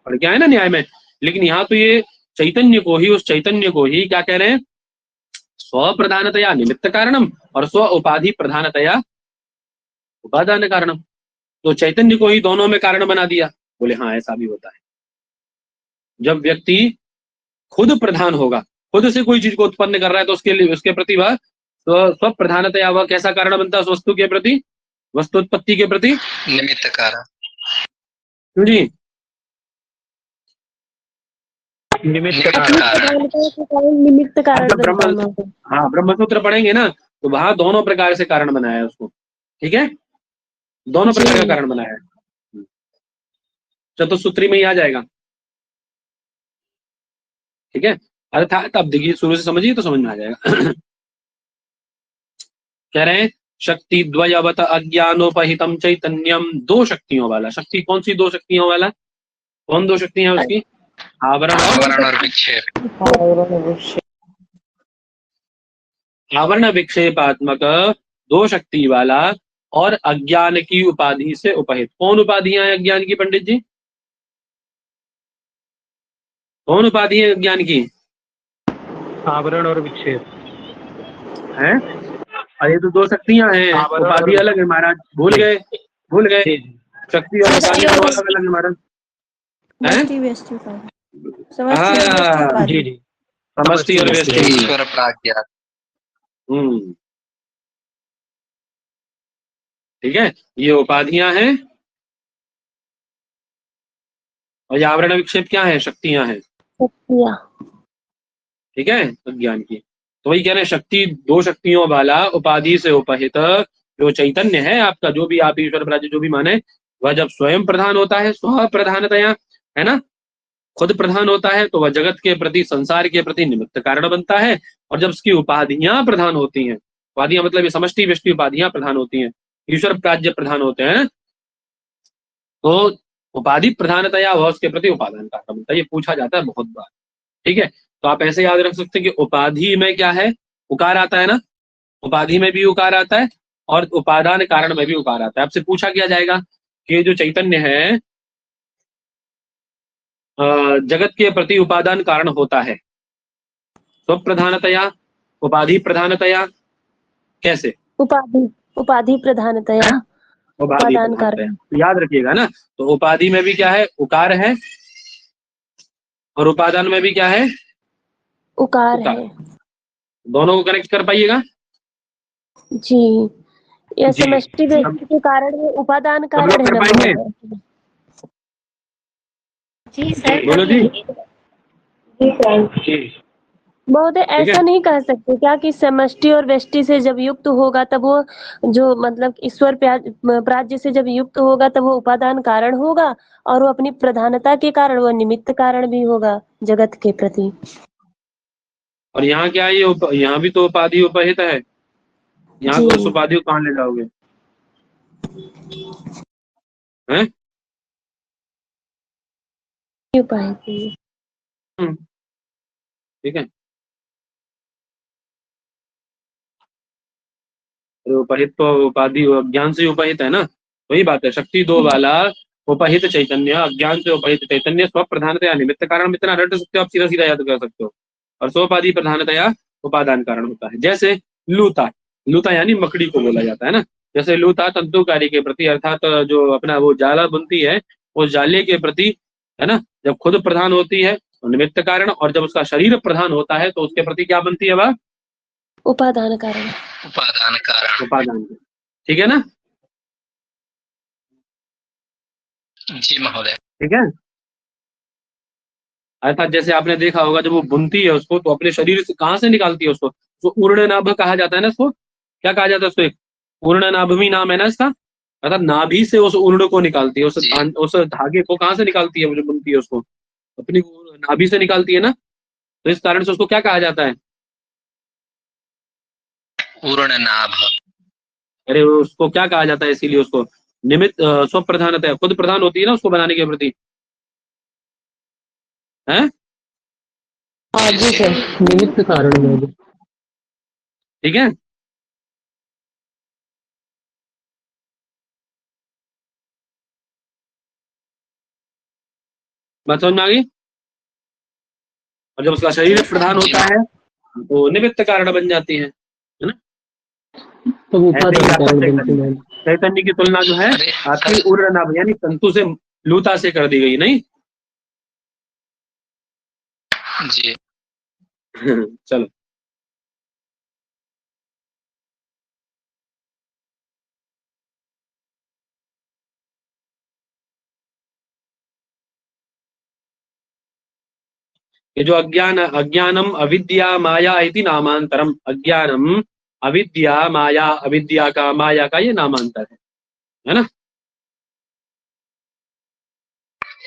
पढ़ के आए ना न्याय में। लेकिन यहाँ तो ये चैतन्य को ही, उस चैतन्य को ही क्या कह रहे हैं? स्व प्रधानतया निमित्त कारणम और स्व उपाधि प्रधानतया उपादान कारणम। तो चैतन्य को ही दोनों में कारण बना दिया। बोले हाँ, ऐसा भी होता है। जब व्यक्ति खुद प्रधान होगा, खुद से कोई चीज को उत्पन्न कर रहा है, तो उसके लिए, उसके प्रति वह स्व प्रधानतया वह कैसा कारण बनता है? उस वस्तु के प्रति, वस्तु उत्पत्ति के प्रति निमित्त कारण। क्यों जी? निमित्त कारण। निमित्त कारण जब बनता है। ब्रह्म, हाँ, ब्रह्मसूत्र पढ़ेंगे ना, तो वहां दोनों प्रकार से कारण बनाया है उसको। ठीक है, दोनों प्रकार का कारण बनाया है। चतुसूत्री में ही आ जाएगा। ठीक है, अर्थात अब देखिए, शुरू से समझिए तो समझ में आ जाएगा। कह रहे हैं शक्ति द्वयवत अज्ञानोपहितम चैतन्यम, दो शक्तियों वाला। शक्ति कौन सी दो शक्तियों वाला? कौन दो शक्तियां उसकी? आवरण और विक्षेप। आवरण विक्षेपात्मक दो शक्ति वाला और अज्ञान की उपाधि से उपहित। कौन उपाधियां हैं अज्ञान की पंडित जी? कौन उपाधि है अज्ञान की? आवरण और विक्षेप है। अरे तो दो शक्तियां हैं, उपाधि अलग है महाराज। भूल गए, भूल गए। शक्ति और उपाधि दो अलग अलग है महाराज। समष्टि व्यष्टि उपाधि। समष्टि और हाँ, व्यष्टि उपाधि। जी जी समष्टि और व्यष्टि। ईश्वर प्राज्ञा। ठीक है, ये उपाधियां हैं और ये आवरण विक्षेप क्या है? शक्तियां हैं। शक्तियां। ठीक है, अज्ञान की। तो वही कह रहे हैं, शक्ति दो शक्तियों वाला उपाधि से उपहित जो चैतन्य है आपका, जो भी आप ईश्वर प्राज्ञ जो भी माने, वह जब स्वयं प्रधान होता है, स्व प्रधानतया, है ना, खुद प्रधान होता है, तो वह जगत के प्रति, संसार के प्रति निमित्त कारण बनता है। और जब उसकी उपाधियां प्रधान होती हैं, उपाधियां मतलब ये समष्टि व्यष्टि उपाधियां प्रधान होती हैं, ईश्वर प्राज्य प्रधान होते हैं, तो उपाधि प्रधानतया वह उसके प्रति उपादान कारण बनता है। ये पूछा जाता है बहुत बार। ठीक है, तो आप ऐसे याद रख सकते हैं कि उपाधि में क्या है? उकार आता है ना, उपाधि में भी उकार आता है और उपादान कारण में भी उकार आता है। आपसे पूछा किया जाएगा कि जो चैतन्य है जगत के प्रति उपादान कारण होता है, स्वप्रधानतया, उपाधि प्रधानतया, कैसे? उपाधि प्रधानतया उपाधि उपादान प्रधानतया। कारण। तो याद रखिएगा ना, तो उपाधि में भी क्या है? उकार है, और उपादान में भी क्या है? उकार है। दोनों को कनेक्ट कर पाइएगा जी। यह जी। समष्टि व्यष्टि के कारण है, उपादान सब लोग कारण है कर ना। पाएंगे? जी सर। बोलो जी। जी सर। जी, महोदय ऐसा नहीं कह सकते क्या कि समष्टि और व्यष्टि से जब युक्त होगा तब वो, जो मतलब ईश्वर प्राज्य से जब युक्त होगा तब वो उपादान कारण होगा, और वो अपनी प्रधानता के कारण वो निमित्त कारण भी होगा जगत के प्रति। और यहाँ क्या है? ये यहाँ भी तो उपाधि उपहित है। यहाँ जी। तो उस उपाधि को कहाँ ले जाओगे? हैं? उपाधि। ठीक है, तो उपहित तो उपाधि ज्ञान से उपहित है ना। वही बात है, शक्ति दो वाला उपहित चैतन्य, अज्ञान से उपहित चैतन्य, स्व प्रधानतया निमित्त कारण। इतना रट सकते हो आप, सीधा सीधा याद कर सकते हो। और स्वोपाधि प्रधानतया उपादान कारण होता है। जैसे लूता, लूता यानी मकड़ी को बोला जाता है ना। जैसे लूता तंतु कार्य के प्रति, अर्थात जो अपना वो जाला बुनती है, उस जाले के प्रति, है ना, जब खुद प्रधान होती है निमित्त कारण, और जब उसका शरीर प्रधान होता है तो उसके प्रति क्या बनती है वह? उपादान कारण। उपादान कारण। उपादान। ठीक है ना? जी महोदय। ठीक है। अर्थात जैसे आपने देखा होगा जब वो बुनती है उसको तो अपने शरीर से कहाँ से निकालती है उसको? तो उर्ण नाभ कहा जाता है ना इसको, क्या कहा जाता है उसको? एक उर्ण नाभवी नाम है ना इसका। अर्थात नाभि से उस उर्ण को निकालती है, उस धागे को कहाँ से निकालती है वो जो बुनती है उसको? अपनी नाभि से निकालती है ना। तो इस कारण से उसको क्या कहा जाता है? पूर्ण नाभ। अरे उसको क्या कहा जाता है? इसीलिए उसको निमित्त स्वप्रधानता, खुद प्रधान होती है ना उसको बनाने के प्रति, है निमित्त कारण। ठीक है। बात समझ में आ गई? और जब उसका शरीर प्रधान होता है तो निमित्त कारण बन जाती है ना। तो उपादान कारण बनती है। चैतन्य की तुलना जो है आपकी उर्ण नाभ यानी तंतु से, लूता से कर दी गई, नहीं? जी। चलो ये जो अज्ञानम अविद्या माया इति नामांतरम, अज्ञानम अविद्या माया, अविद्या का माया का ये नामांतर है ना।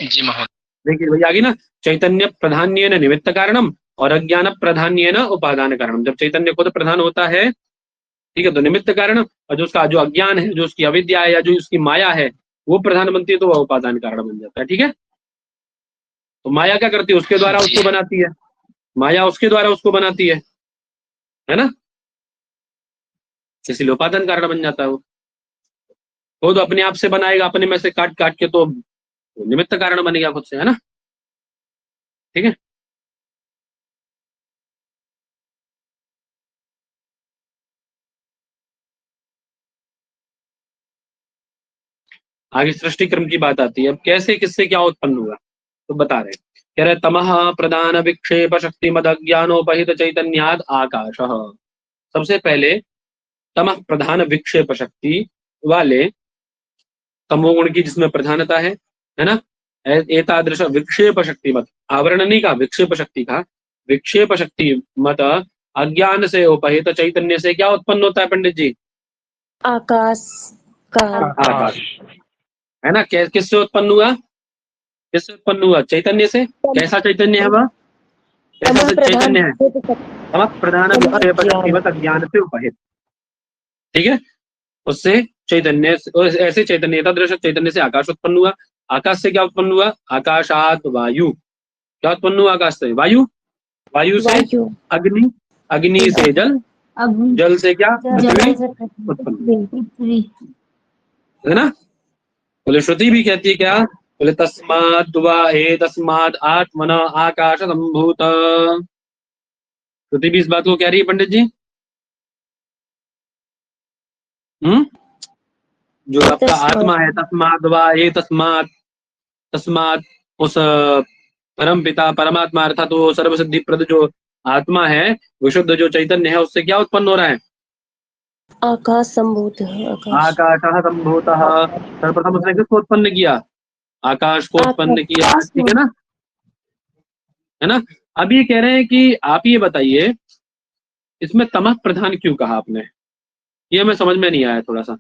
जी महोदय। देखिए भैया आगे ना, चैतन्य प्रधान्येन निमित्त कारणम और अज्ञान प्रधान्येन उपादान कारणम। जब चैतन्य खुद प्रधान होता है, ठीक है, तो निमित्त कारण, और जो उसका जो अज्ञान है, जो उसकी अविद्या है या जो उसकी माया है वो प्रधान बनती है तो वह उपादान कारण बन जाता है। ठीक है। तो माया क्या करती है? उसके द्वारा उसको बनाती है, माया उसके द्वारा उसको बनाती है ना। इसीलिए उपादान कारण बन जाता है वो तो अपने आप से बनाएगा, अपने में से काट काट के, तो निमित्त कारण बनेगा खुद से, है ना। ठीक है। आगे सृष्टि क्रम की बात आती है। अब कैसे, किससे क्या उत्पन्न हुआ तो बता रहे, कह रहे तमः प्रधान विक्षेप शक्ति मद अज्ञानोपहित चैतन्याद आकाश। सबसे पहले तमः प्रधान विक्षेप शक्ति वाले, तमोगुण की जिसमें प्रधानता है ना, एतादृश विक्षेप शक्ति मत, आवरण नहीं कहा, विक्षेप शक्ति कहा। विक्षेप शक्ति मत अज्ञान से उपहित चैतन्य से क्या उत्पन्न होता है पंडित जी? आकाश का। आकाश, है ना। किससे उत्पन्न हुआ? किससे उत्पन्न हुआ? चैतन्य से। कैसा चैतन्य है वह? कैसा चैतन्य है? प्रधान विक्षेप शक्ति मत अज्ञान से उपहित। ठीक है। उससे चैतन्य, ऐसे चैतन्य, एतादृश चैतन्य से आकाश उत्पन्न हुआ। आकाश से क्या उत्पन्न हुआ? आकाशात वायु। क्या उत्पन्न हुआ आकाश से? वायु। वायु से अग्नि, अग्नि से जल, जल से क्या? पृथ्वी उत्पन्न, है ना। बोले श्रुति भी कहती है क्या? बोले तस्माद् वा एतस्माद् आत्मना आकाश संभूत। श्रुति भी इस बात को कह रही है पंडित जी। जो आपका आत्मा है, तस्माद् वा एतस्माद्, तस्मात् उस परम पिता परमात्मा अर्थात तो सर्वसिद्धि प्रद जो आत्मा है, विशुद्ध जो चैतन्य है, उससे क्या उत्पन्न हो रहा है? आकाश संभूत है। आकाशः संभूतः। सर्वप्रथम उसने किसको उत्पन्न किया? आकाश को उत्पन्न किया। ठीक है ना, है ना। अब ये कह रहे हैं कि आप ये बताइए इसमें तमः प्रधान क्यों कहा आपने? ये हमें समझ में नहीं आया थोड़ा सा।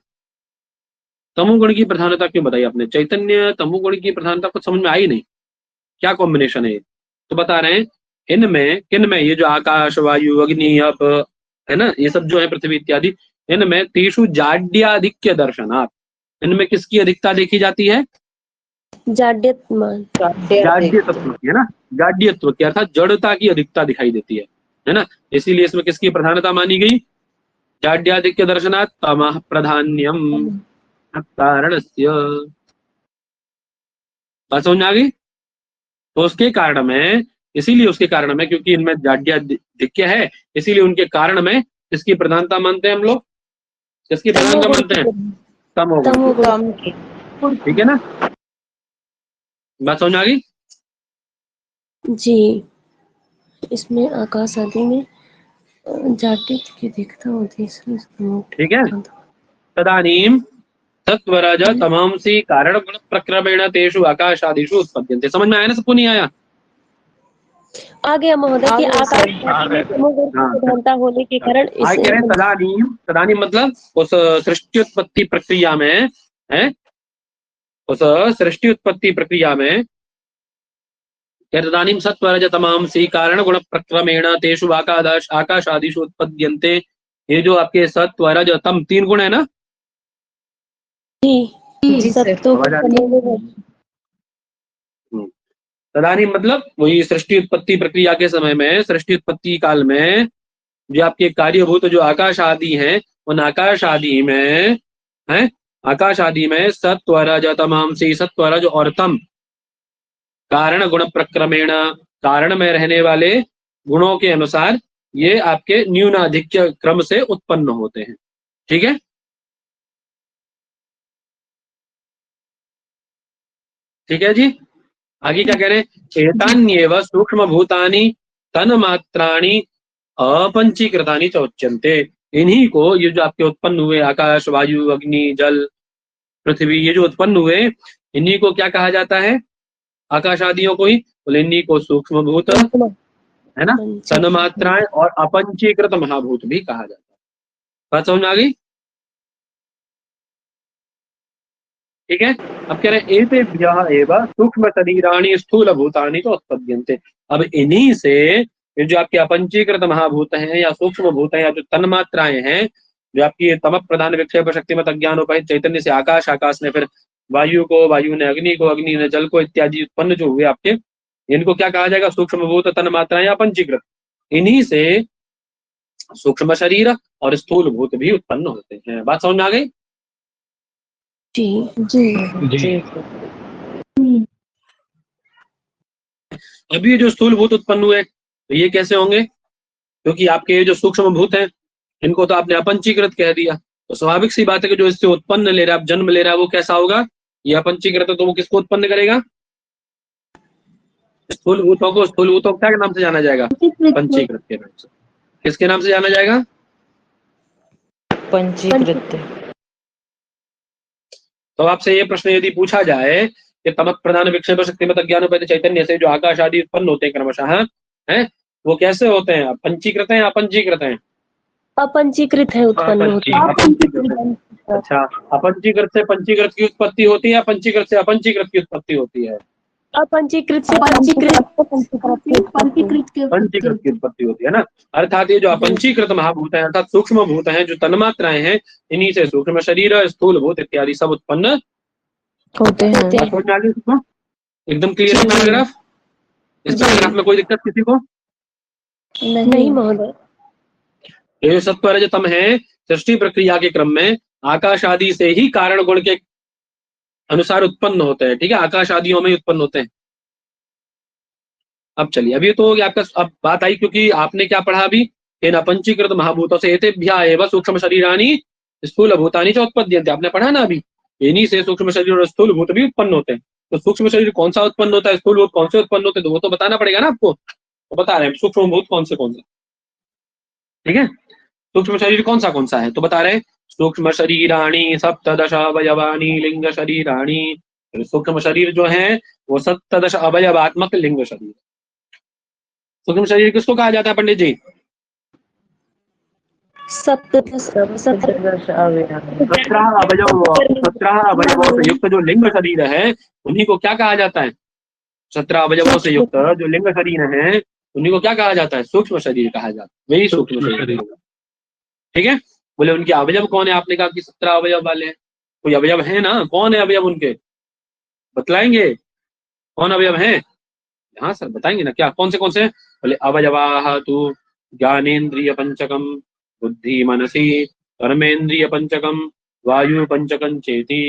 तमोगुण की प्रधानता क्यों बताई आपने? चैतन्य तमोगुण की प्रधानता कुछ समझ में आई नहीं, क्या कॉम्बिनेशन है ये? तो बता रहे हैं इनमें, किन में? ये जो आकाश वायु अग्नि अप, है ना, ये सब जो है पृथ्वी इत्यादि, इनमें तेषु जाड्याधिक्य दर्शनात्, इनमें किसकी अधिकता देखी जाती है? जाड्यत्व की, है ना। जाड्यत्व की अर्थात जड़ता की अधिकता दिखाई देती है ना। इसीलिए इसमें किसकी प्रधानता मानी गई? जाड्याधिक्य दर्शनात् तमः प्रधान्यम कारणस्य। बात समझ में आ गई? तो उसके कारण में, इसीलिए उसके कारण में, क्योंकि इनमें जाड्याधिक्य है, इसीलिए उनके कारण में किसकी प्रधानता मानते हैं हम लोग? किसकी प्रधानता मानते हैं? तमोगुण की। ठीक है ना। बात समझ आ गई? जी, इसमें आकाश आदि में जाटित की दिखता हूँ तीसरे ठीक है। तदानीम सत्वरज तमांसी कारण गुण प्रक्रमेण तेषु आकाशादिषु उत्पद्यन्ते। समझ में आया ना? सबको नहीं आया? आ गया महोदय कि आकाश में तमोगुण की प्रधानता होने के कारण आगे कह रहे हैं तदानीम, तदानीम मतलब उस सृष्टि उत्पत्ति प्रक्रिया में है, उस सृष्टि उत्पत्ति प्रक्रिया में तदानीम सत्वरज तमांसी कारण गुण प्रक्रमेण तेषु आकाशादिषु उत्पद्यन्ते। ये जो आपके सत्वरज तम 3 गुण है ना? जी सर। तदानीम मतलब वही सृष्टि उत्पत्ति प्रक्रिया के समय में, सृष्टि उत्पत्ति काल में जो आपके कार्यभूत जो आकाश आदि हैं, उन आकाश आदि में है, आकाश आदि में सत्वरज तमांसी, सत्वरज और तम कारण गुण प्रक्रमेण, कारण में रहने वाले गुणों के अनुसार ये आपके न्यूनाधिक्य क्रम से उत्पन्न होते हैं। ठीक है, ठीक है जी। आगे क्या कह रहे हैं? एतान्येव सूक्ष्म भूतानि तन्मात्राणि अपंचीकृतानि च उच्यन्ते। इन्हीं को, ये जो आपके उत्पन्न हुए आकाश, वायु, अग्नि, जल, पृथ्वी, ये जो उत्पन्न हुए, इन्हीं को क्या कहा जाता है? आकाश आदियों को ही। बोले इन्हीं को सूक्ष्म भूत है ना, तन्मात्राएं और अपंचीकृत महाभूत भी कहा जाता है। बात समझ आ गई? ठीक है। अब कह रहे हैं एतेभ्यः एव सूक्ष्म शरीराणि स्थूल भूतानि तो उत्पद्यन्ते। अब इन्हीं से ये जो आपके अपंचीकृत महाभूत हैं या सूक्ष्म भूत हैं या जो तन्मात्राएं हैं, जो आपकी तम प्रधान विक्षेप शक्तिमत अज्ञानोपहित चैतन्य से आकाश, आकाश ने फिर वायु को, वायु ने अग्नि को, अग्नि ने जल को इत्यादि उत्पन्न जो हुए आपके, इनको क्या कहा जाएगा? सूक्ष्म भूत तन्मात्राएं या पंचीकृत। इन्हीं से सूक्ष्म शरीर और स्थूल भूत भी उत्पन्न होते हैं। बात समझ में आ गई? जी जी। अभी जो स्थूल भूत उत्पन्न हुए तो ये कैसे होंगे? क्योंकि आपके ये जो सूक्ष्म भूत हैं, इनको तो आपने अपंचीकृत कह दिया, तो स्वाभाविक सी बात है कि जो इससे उत्पन्न ले रहा है, जन्म ले रहा है, वो कैसा होगा? ये अपंचीकृत है, तो वो किसको उत्पन्न करेगा? स्थूल भूतों को। स्थूल भूतों को क्या के नाम से जाना जाएगा? पंचीकृत के नाम से। किसके नाम से जाना जाएगा? पंचीकृत। तो आपसे ये प्रश्न यदि पूछा जाए कि तमक प्रधान विक्षेप शक्तिमत अज्ञानोपहित चैतन्य से जो आकाश आदि उत्पन्न होते हैं क्रमशः, हैं, वो कैसे होते हैं? पंचीकृत हैं या अपंचीकृत हैं? अपंचीकृत है, उत्पन्न होते हैं। अच्छा, अपंचीकृत से पंचीकृत की उत्पत्ति होती है या पंचीकृत से अपंचीकृत की उत्पत्ति होती है? अपंचीकृत से पंचीकृत पंचीकृत की उत्पत्ति होती है ना। अर्थात ये जो अपंचीकृत महाभूत है, अर्थात सूक्ष्म भूत हैं, जो तन्मात्राएं हैं, इन्हीं से सूक्ष्म शरीर, स्थूल भूत इत्यादि सब उत्पन्न होते हैं। एकदम क्लियर है पैराग्राफ? इस पैराग्राफ में कोई दिक्कत किसी को? नहीं महोदय। ये सत्वरज तम है, सृष्टि प्रक्रिया के क्रम में आकाश आदि से ही कारण गुण के अनुसार उत्पन्न होते हैं। ठीक है, आकाश आदियों में उत्पन्न होते हैं। अब चलिए, अभी तो आपका अब बात आई, क्योंकि आपने क्या पढ़ा अभी? इन अपंचीकृत महाभूतों से एतेभ्यः एव सूक्ष्म शरीराणि स्थूल भूतानि च उत्पद्यन्ते। आपने पढ़ा ना अभी? इन्हीं से सूक्ष्म शरीर और स्थूल भूत भी उत्पन्न होते हैं। तो सूक्ष्म शरीर कौन सा उत्पन्न होता है, स्थूल भूत कौन से उत्पन्न होते हैं, तो वो तो बताना पड़ेगा ना आपको। तो बता रहे हैं सूक्ष्म भूत कौन से। ठीक है, सूक्ष्म शरीर कौन सा है, तो बता रहे हैं सूक्ष्म शरीराणि सप्तदश अवयवानि लिंग शरीराणि। सूक्ष्म शरीर जो है वो 17 अवयवात्मक लिंग शरीर। सूक्ष्म शरीर किसको कहा जाता है पंडित जी? 17 अवयवों से युक्त जो लिंग शरीर है, उन्हीं को क्या कहा जाता है? 17 अवयवों से युक्त जो लिंग शरीर है, उन्हीं को क्या कहा जाता है? सूक्ष्म शरीर कहा जाता है। वही सूक्ष्म शरीर। ठीक है, बोले उनके अवयव कौन है? आपने कहा कि 17 अवयव वाले हैं। कोई अवयव है ना? कौन है अवयव उनके? बतलाएंगे कौन अवयव है? हाँ सर बताएंगे ना, क्या कौन से बोले अवयवाः तु ज्ञानेन्द्रिय पंचकम, बुद्धि मनसी कर्मेंद्रिय पंचकम, वायु पंचकम चेति।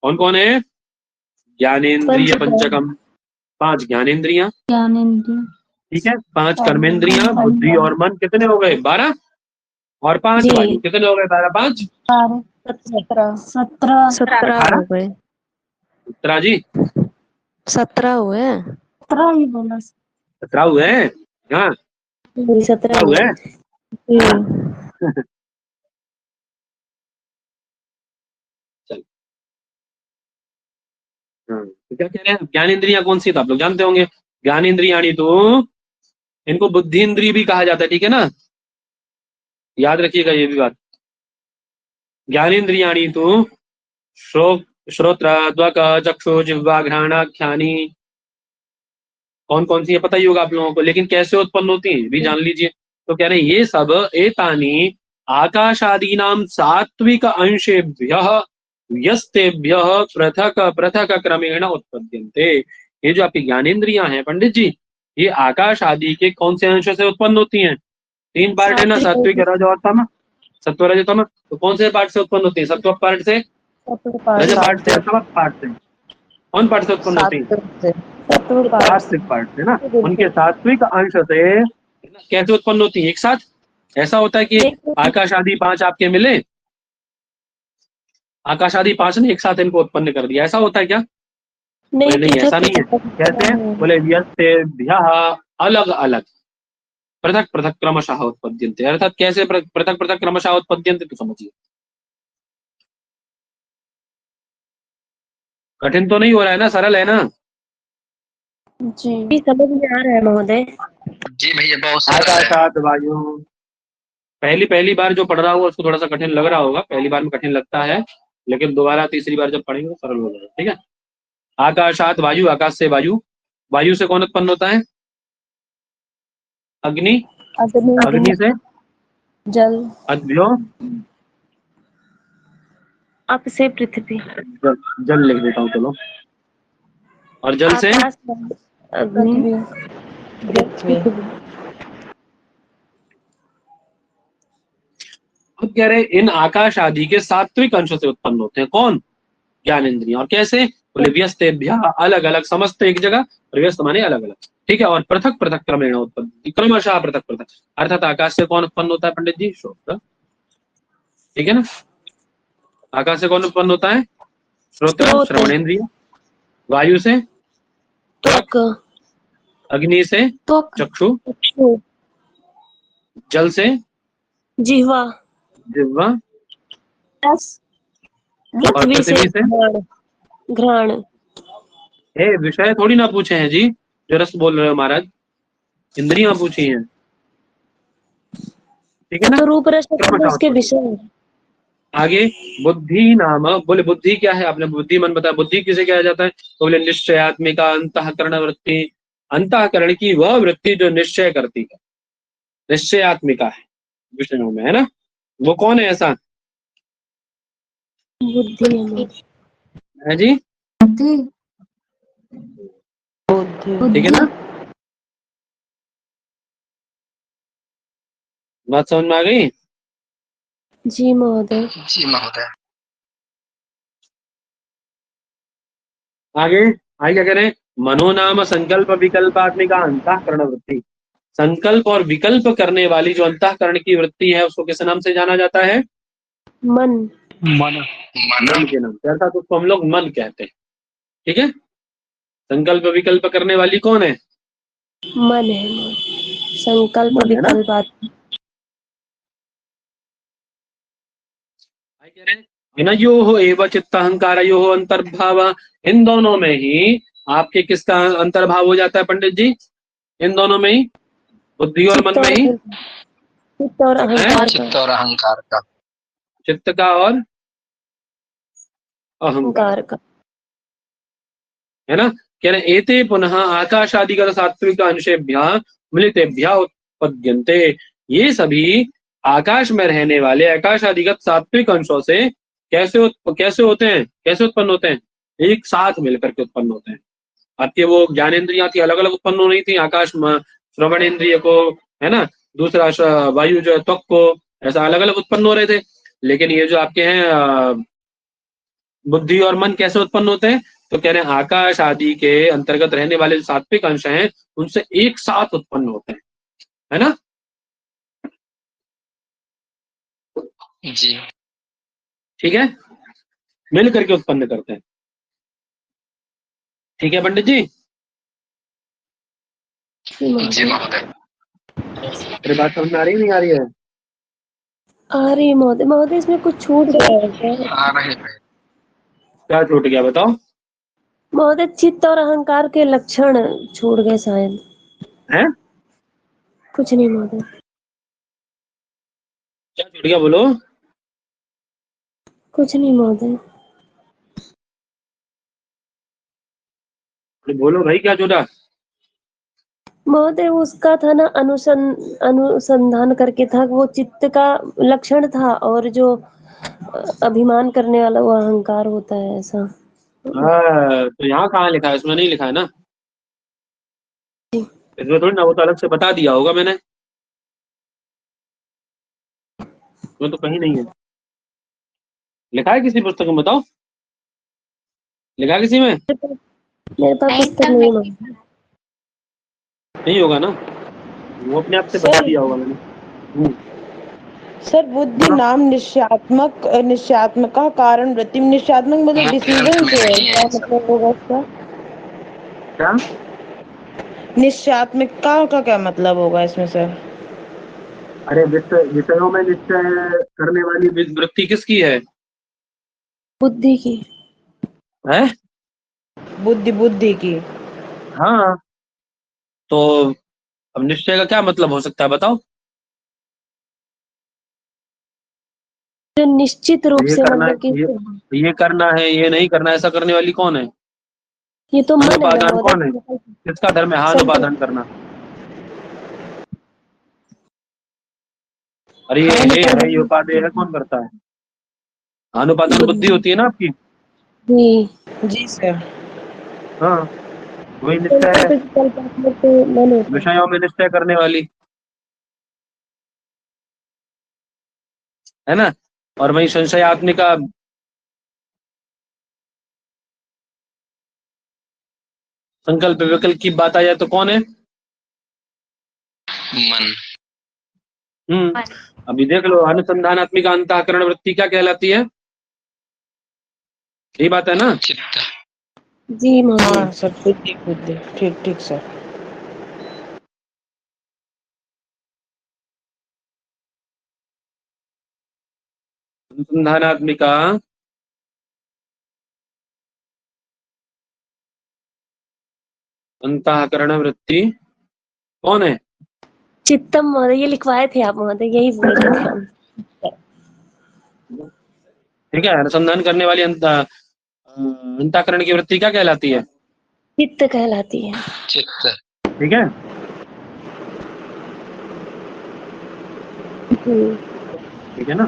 कौन कौन है? ज्ञानेन्द्रिय पंचकम, 5 ज्ञानेन्द्रियां, ठीक है, 5 कर्मेंद्रियां, बुद्धि और मन, कितने हो गए? 12, और 5 वायु, कितने हो गए? 12 5 17 हो गए। 17 जी, 17 हुए। 17 ही बोला। 17 हुए हैं। हाँ 17 हुए हैं। चल हाँ, तो क्या कह रहे हैं, ज्ञान इंद्रियां कौन सी, तो आप लोग जानते होंगे, ज्ञान इंद्रियाणी तो इनको बुद्धि इंद्रिय भी कहा जाता है, ठीक है ना, याद रखिएगा ये भी बात। ज्ञानेन्द्रियाणी तो श्रोत्र त्वक चक्षु जिह्वा घ्राणाख्यानि, कौन कौन सी है पता ही होगा आप लोगों को, लेकिन कैसे उत्पन्न होती हैं भी जान लीजिए। तो कह रहे हैं ये सब एतानी आकाशादीनाम सात्विक अंशेभ्यः यस्तेभ्यः पृथक पृथक क्रमेण उत्पद्यन्ते। ये जो आपकी ज्ञानेन्द्रियां हैं पंडित जी, ये आकाश आदि के कौन से अंशों से उत्पन्न होती हैं? 3 पार्ट है ना, सात्विक रज और तम, सत्व रज तम। तो कौन से पार्ट से उत्पन्न होती है? सत्व पार्ट से, रज पार्ट से, तम पार्ट से, कौन पार्ट से उत्पन्न होती है? सात्विक पार्ट से ना। उनके सात्विक अंश से कैसे उत्पन्न होती है? एक साथ ऐसा होता है कि आकाश आदि 5 आपके मिले, आकाश आदि 5 ने एक साथ इनको उत्पन्न कर दिया, ऐसा होता है क्या? नहीं, नहीं ऐसा नहीं है। कैसे? बोले व्यस्तेभ्यः अलग अलग पृथक पृथक क्रमशः उत्पद्यन्ते, अर्थात कैसे पृथक पृथक क्रमशः उत्पद्यन्ते, तो समझिए। कठिन तो नहीं हो रहा है ना, सरल है ना? जी समझ में आ रहा है महोदय। जी भैया बहुत सरल है। आकाशात वायु, पहली बार जो पढ़ रहा होगा उसको थोड़ा सा कठिन लग रहा होगा, पहली बार में कठिन लगता है, लेकिन दोबारा तीसरी बार जब पढ़ेंगे तो सरल हो जाएगा, ठीक है। आकाशात वायु, आकाश से वायु, वायु से कौन उत्पन्न होता है? अग्नि, अग्नि से जल, अद्भ्यो, अप से पृथ्वी, जल लिख देता हूँ चलो, और जल से आकाश, अग्नि, पृथ्वी। अब कह रहे इन आकाश आदि के सात्विक अंशों से उत्पन्न होते हैं कौन? ज्ञानेन्द्रियां। और कैसे? बोले व्यस्तेभ्यः अलग अलग, समस्त एक जगह, और व्यस्त माने अलग अलग, ठीक है। और पृथक पृथक क्रमेण उत्पन्न, क्रमशः पृथक पृथक, अर्थात आकाश से कौन उत्पन्न होता है पंडित जी? श्रोत्र, ठीक है ना। आकाश से कौन उत्पन्न होता है? श्रोत्र, श्रवणेन्द्रिय। वायु से त्वक, अग्नि से चक्षु, जल से जिह्वा, जिह्वा, और पृथ्वी पृथ्वी से घ्राण। विषय थोड़ी ना पूछे हैं जी, जो रस बोल रहे हो महाराज, इंद्रियां पूछी हैं, ठीक है ना। तो रूप रस उसके विषय। आगे बुद्धि नाम, बोले बुद्धि क्या है? आपने बुद्धि मन बताया, बुद्धि किसे कहा जाता है? तो बोले निश्चयात्मिका अंतःकरण वृत्ति, अंतःकरण की वह वृत्ति जो निश्चय करती है, निश्चयात्मिका है विष्णु में, है ना। वो कौन है ऐसा? बुद्धि है जी, ठीक है ना। बात समझ में आ गई? जी महोदय। जी महोदय। आगे आगे क्या करें? मनोनाम संकल्प विकल्पात्मिका अंतःकरण वृत्ति, संकल्प और विकल्प करने वाली जो अंतःकरण की वृत्ति है उसको किस नाम से जाना जाता है? मन, मन, मन के नाम से, अर्थात उसको हम लोग मन कहते हैं, ठीक है। संकल्प विकल्प करने वाली कौन है? मन है, संकल्प विकल्प। यो हो एवं चित्त अहंकार यो हो अंतर्भाव, इन दोनों में ही आपके किसका अंतर्भाव हो जाता है पंडित जी? इन दोनों में ही, बुद्धि और मन में ही, चित्त और अहंकार, चित्त और अहंकार का, चित्त का और अहंकार का, है ना। कह रहे एते पुनः आकाशादिगत सात्विक अंशेभ्यः मिलितेभ्यः उत्पद्यन्ते, ये सभी आकाश में रहने वाले आकाश आदिगत सात्विक अंशों से कैसे होते हैं, कैसे उत्पन्न होते हैं? एक साथ मिलकर के उत्पन्न होते हैं। आपके वो ज्ञानेन्द्रियां थी अलग अलग उत्पन्न हो रही थी, आकाश श्रवण इंद्रिय को, है ना, दूसरा वायु जो है त्वक को, ऐसा अलग अलग उत्पन्न हो रहे थे। लेकिन ये जो आपके हैं बुद्धि और मन कैसे उत्पन्न होते हैं? तो कह रहे हैं आकाश आदि के अंतर्गत रहने वाले जो सात्विक अंश हैं उनसे एक साथ उत्पन्न होते हैं, है ना। जी ठीक है, मिल करके उत्पन्न करते हैं, ठीक है पंडित जी। जी महोदय। मेरी बात समझ में आ रही है नहीं आ रही है? आ रही है महोदय। महोदय इसमें कुछ छूट गया है क्या? आ रहे हैं। क्या छूट गया बताओ? महोदय चित्त और अहंकार के लक्षण छूट गए शायद। हैं? कुछ नहीं महोदय। क्या छूट गया बोलो? कुछ नहीं महोदय। अरे बोलो भाई, क्या छूटा? महोदय उसका था ना अनुसंधान करके था, वो चित्त का लक्षण था, और जो अभिमान करने वाला वो अहंकार होता है, ऐसा। तो यहाँ कहाँ लिखा है? इसमें नहीं लिखा है ना। इसमें थोड़ी ना, वो तो अलग से बता दिया होगा मैंने। वो तो कहीं नहीं है लिखा है। किसी पुस्तक में बताओ, लिखा है किसी में? मेरे पास पुस्तक नहीं महोदय। नहीं होगा ना, वो अपने आप से बता दिया होगा मैंने। सर बुद्धि नाम निश्चयात्मक का कारण वृत्ति। निश्चयात्मक मतलब डिसीजन से है, क्या मतलब होगा इसका? क्या? निश्चयात्मकता का क्या मतलब होगा इसमें सर? अरे विषयों में निश्चय करने वाली वृत्ति किसकी है? बुद्धि की। है? बुद्धि की। हाँ, तो अब निश्चय का क्या मतलब हो सकता है बताओ? जो निश्चित रूप ये से करना मतलब कि ये करना है, ये नहीं करना है, ऐसा करने वाली कौन है? ये तो मन है ना अनुपादान कौन है? महोदय। किसका धर्म है? हाँ, अनुपादान करना। अरे ये उपादेय है, कौन करता है? अनुपादान बुद्धि होती है ना आपकी। जी सर। हाँ, वही निश्चय है, मन होता है। विषयों में निश्चय करने वाली, है ना। और वही संशयात्मिका, संकल्प विकल्प की बात आ जाए तो कौन है? मन। अभी देख लो, अनुसंधानात्मिक अंतःकरण वृत्ति क्या कहलाती है? यही बात है ना। चित्त। जी महोदय। हाँ सर, बुद्धि ठीक ठीक सर। अनुसंधानात्मिका अंतःकरण वृत्ति कौन है? चित्तम महोदय, ये लिखवाए थे आप महोदय, यही बोले थे हम। ठीक है, अनुसंधान करने वाली अंतःकरण की वृत्ति क्या कहलाती है? चित्त कहलाती है। चित्त। ठीक है, ठीक है ना।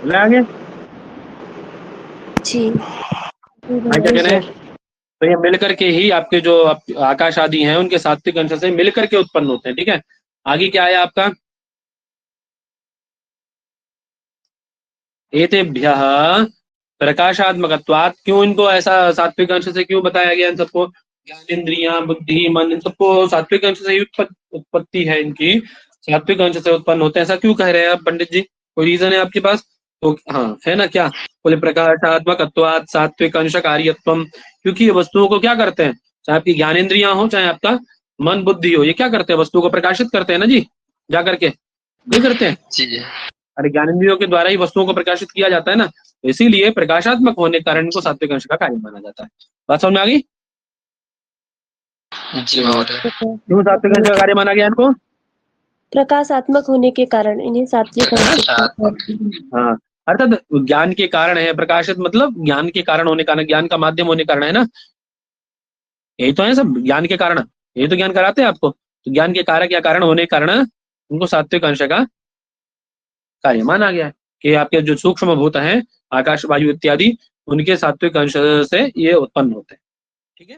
बोले आगे। जी मैं क्या कह रहे हैं? तो ये मिलकर के ही आपके जो आकाश आदि हैं, उनके सात्विक अंश से मिलकर के उत्पन्न होते हैं। ठीक है, आगे क्या है आपका? एतेभ्यः प्रकाशात्मकत्वात्। क्यों इनको ऐसा सात्विक अंश से क्यों बताया गया? इन सबको ज्ञानेन्द्रियां, बुद्धि, मन, इन सबको सात्विक अंश से ही उत्पत्ति है इनकी, सात्विक अंश से उत्पन्न होते हैं। ऐसा क्यों कह रहे हैं आप पंडित जी? कोई रीजन है आपके पास? तो हाँ, है ना। क्या बोले? प्रकाशात्मकत्वात् सात्विक अंश कार्यत्वम। क्योंकि ये वस्तुओं को क्या करते हैं, चाहे आपकी ज्ञानेन्द्रियां हो, चाहे आपका मन बुद्धि हो, ये क्या करते हैं? वस्तुओं को प्रकाशित करते हैं ना जी, जा करके नहीं करते हैं? जी। अरे ज्ञानेंद्रियों के द्वारा ही वस्तुओं को प्रकाशित किया जाता है ना, तो इसीलिए प्रकाशात्मक होने के कारण इनको सात्विक अंश का कार्य माना जाता है। बात समझ में आ गई? जी महोदय। क्यों सात्विक अंश का कार्य माना गया इनको? प्रकाशात्मक होने के कारण इन्हें सात्विक अंश का। हाँ, अर्थात ज्ञान के कारण है। प्रकाशित मतलब ज्ञान के कारण होने का, ज्ञान का माध्यम होने कारण है ना। यही तो है सब, ज्ञान के कारण। यही तो ज्ञान कराते हैं आपको। तो ज्ञान के कारक या कारण होने के कारण उनको सात्विक अंश का कार्य माना गया है कि आपके जो सूक्ष्म भूत हैं, आकाश, वायु इत्यादि, उनके सात्विक अंश से ये उत्पन्न होते हैं। ठीक है,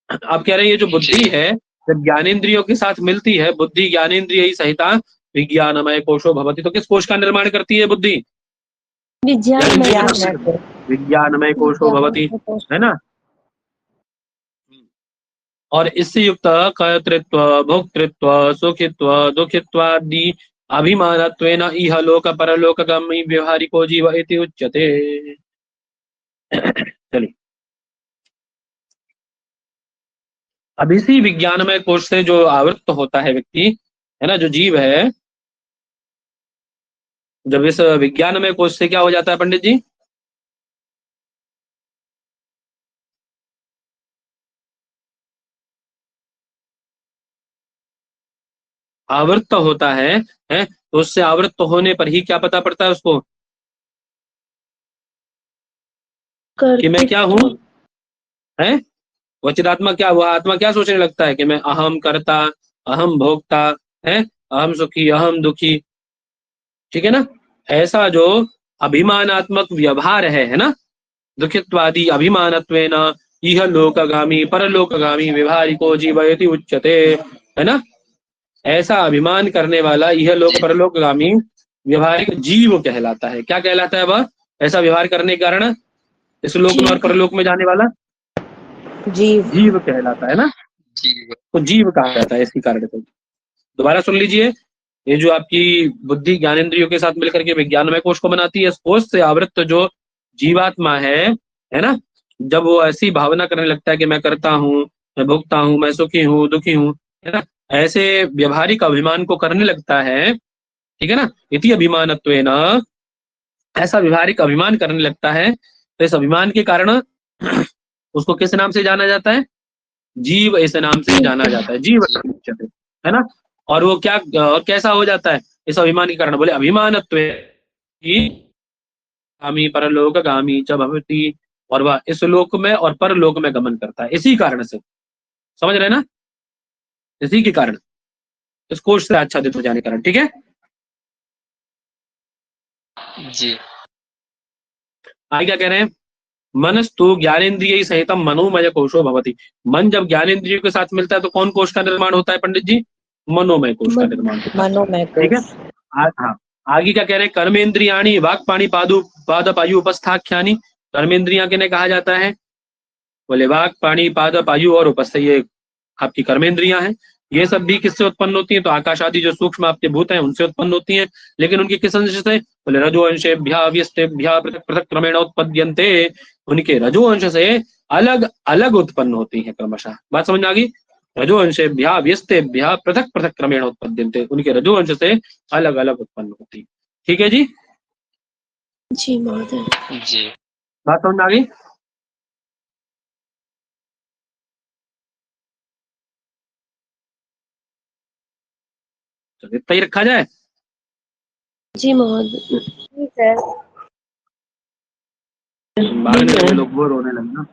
आप कह रहे हैं ये जो बुद्धि है, जब ज्ञानेन्द्रियों के साथ मिलती है, बुद्धि ज्ञानेन्द्रिय ही सहिता विज्ञानमय कोशो भवति। तो किस कोश का निर्माण करती है बुद्धि? विज्ञानमय कोशो भवति, है ना। और इससे युक्त कर्तृत्व, भोक्तृत्व, सुखित्व, दुखित्वादि अभिमानत्वेन इह लोक परलोकगामी व्यवहारिको जीव इति उच्यते। चलिए, अब इसी विज्ञानमय कोश से जो आवृत्त होता है व्यक्ति, है ना, जो जीव है, जब इस विज्ञानमय कोश से क्या हो जाता है पंडित जी? आवृत्त होता है, तो उससे आवृत्त होने पर ही क्या पता पड़ता है उसको कि मैं क्या हूं, है? वह चिदात्मा क्या, वह आत्मा क्या सोचने लगता है कि मैं अहम कर्ता, अहम भोक्ता, है, अहम सुखी, अहम दुखी, ठीक है ना? ऐसा जो अभिमानात्मक व्यवहार है ना, दुखित्वादि अभिमानत्वेन इह लोकगामी परलोकगामी व्यवहारिको जीवयति उच्यते, है ना? ऐसा अभिमान करने वाला यह लोक परलोकगामी व्यवहारिक जीव कहलाता है। क्या कहलाता है वह? ऐसा व्यवहार करने के कारण इस लोक में और परलोक में जाने वाला जीव कहलाता है ना, जीव। तो जीव कहा जाता है इसी कारण से। दोबारा सुन लीजिए, ये जो आपकी बुद्धि ज्ञानेंद्रियों के साथ मिलकर के विज्ञानमय कोश को बनाती है, इस कोश से आवृत्त जो जीवात्मा है ना, जब वो ऐसी भावना करने लगता है कि मैं करता हूँ, मैं भुगता हूँ, मैं सुखी हूँ, दुखी हूँ, है ना, ऐसे व्यवहारिक अभिमान को करने लगता है, ठीक है ना, इति अभिमानत्वेन, ऐसा व्यवहारिक अभिमान करने लगता है, तो इस अभिमान के कारण उसको किस नाम से जाना जाता है? जीव ऐसे नाम से जाना जाता है, जीव उच्यते, है ना? और वो क्या, और कैसा हो जाता है इस अभिमान के कारण? बोले अभिमानत्वे गामी परलोक गामी च भवति, और वह इस लोक में और परलोक में गमन करता है इसी कारण से। समझ रहे ना? इसी के कारण, इस कोश से आच्छादित हो जाने के कारण, ठीक है? जी। आगे क्या कह रहे हैं? मनस्तु ज्ञानेन्द्रिय सहितम मनोमय कोशो भवति। मन जब ज्ञानेन्द्रियों के साथ मिलता है तो कौन कोश का निर्माण होता है पंडित जी? मनोमय कोश का निर्माण होता है, मनोमय ठीक है? कोश। हाँ, आगे क्या कह रहे हैं? कर्मेंद्रियाणी वाक् पाणी पादु पाद पायु उपस्थाख्यानि। कर्मेंद्रिया किन्हें कहा जाता है? बोले वाक् पाणी पाद पायु और उपस्थ, ये आपकी कर्मेंद्रियां हैं। ये सब भी किससे उत्पन्न होती हैं? तो आकाश आदि जो सूक्ष्म आपके भूत हैं उनसे उत्पन्न होती हैं, लेकिन उनके किस अंश से? बोले रजो अंशेभ्यः व्यस्तेभ्यः पृथक पृथक क्रमेण उत्पद्यन्ते। उनके रजो अंश से अलग अलग उत्पन्न होती हैं क्रमशः। बात समझ में आ गई? रजो अंशेभ्यः व्यस्तेभ्यः पृथक पृथक क्रमेण उत्पद्यन्ते, उनके रजो अंश से अलग अलग उत्पन्न होती है। ठीक है जी? जी महोदय। जी। बात समझ में आ गई? इतना ही रखा जाए। जी महोदय। ठीक है। भागने लगे लोग, बोर होने लगे ना।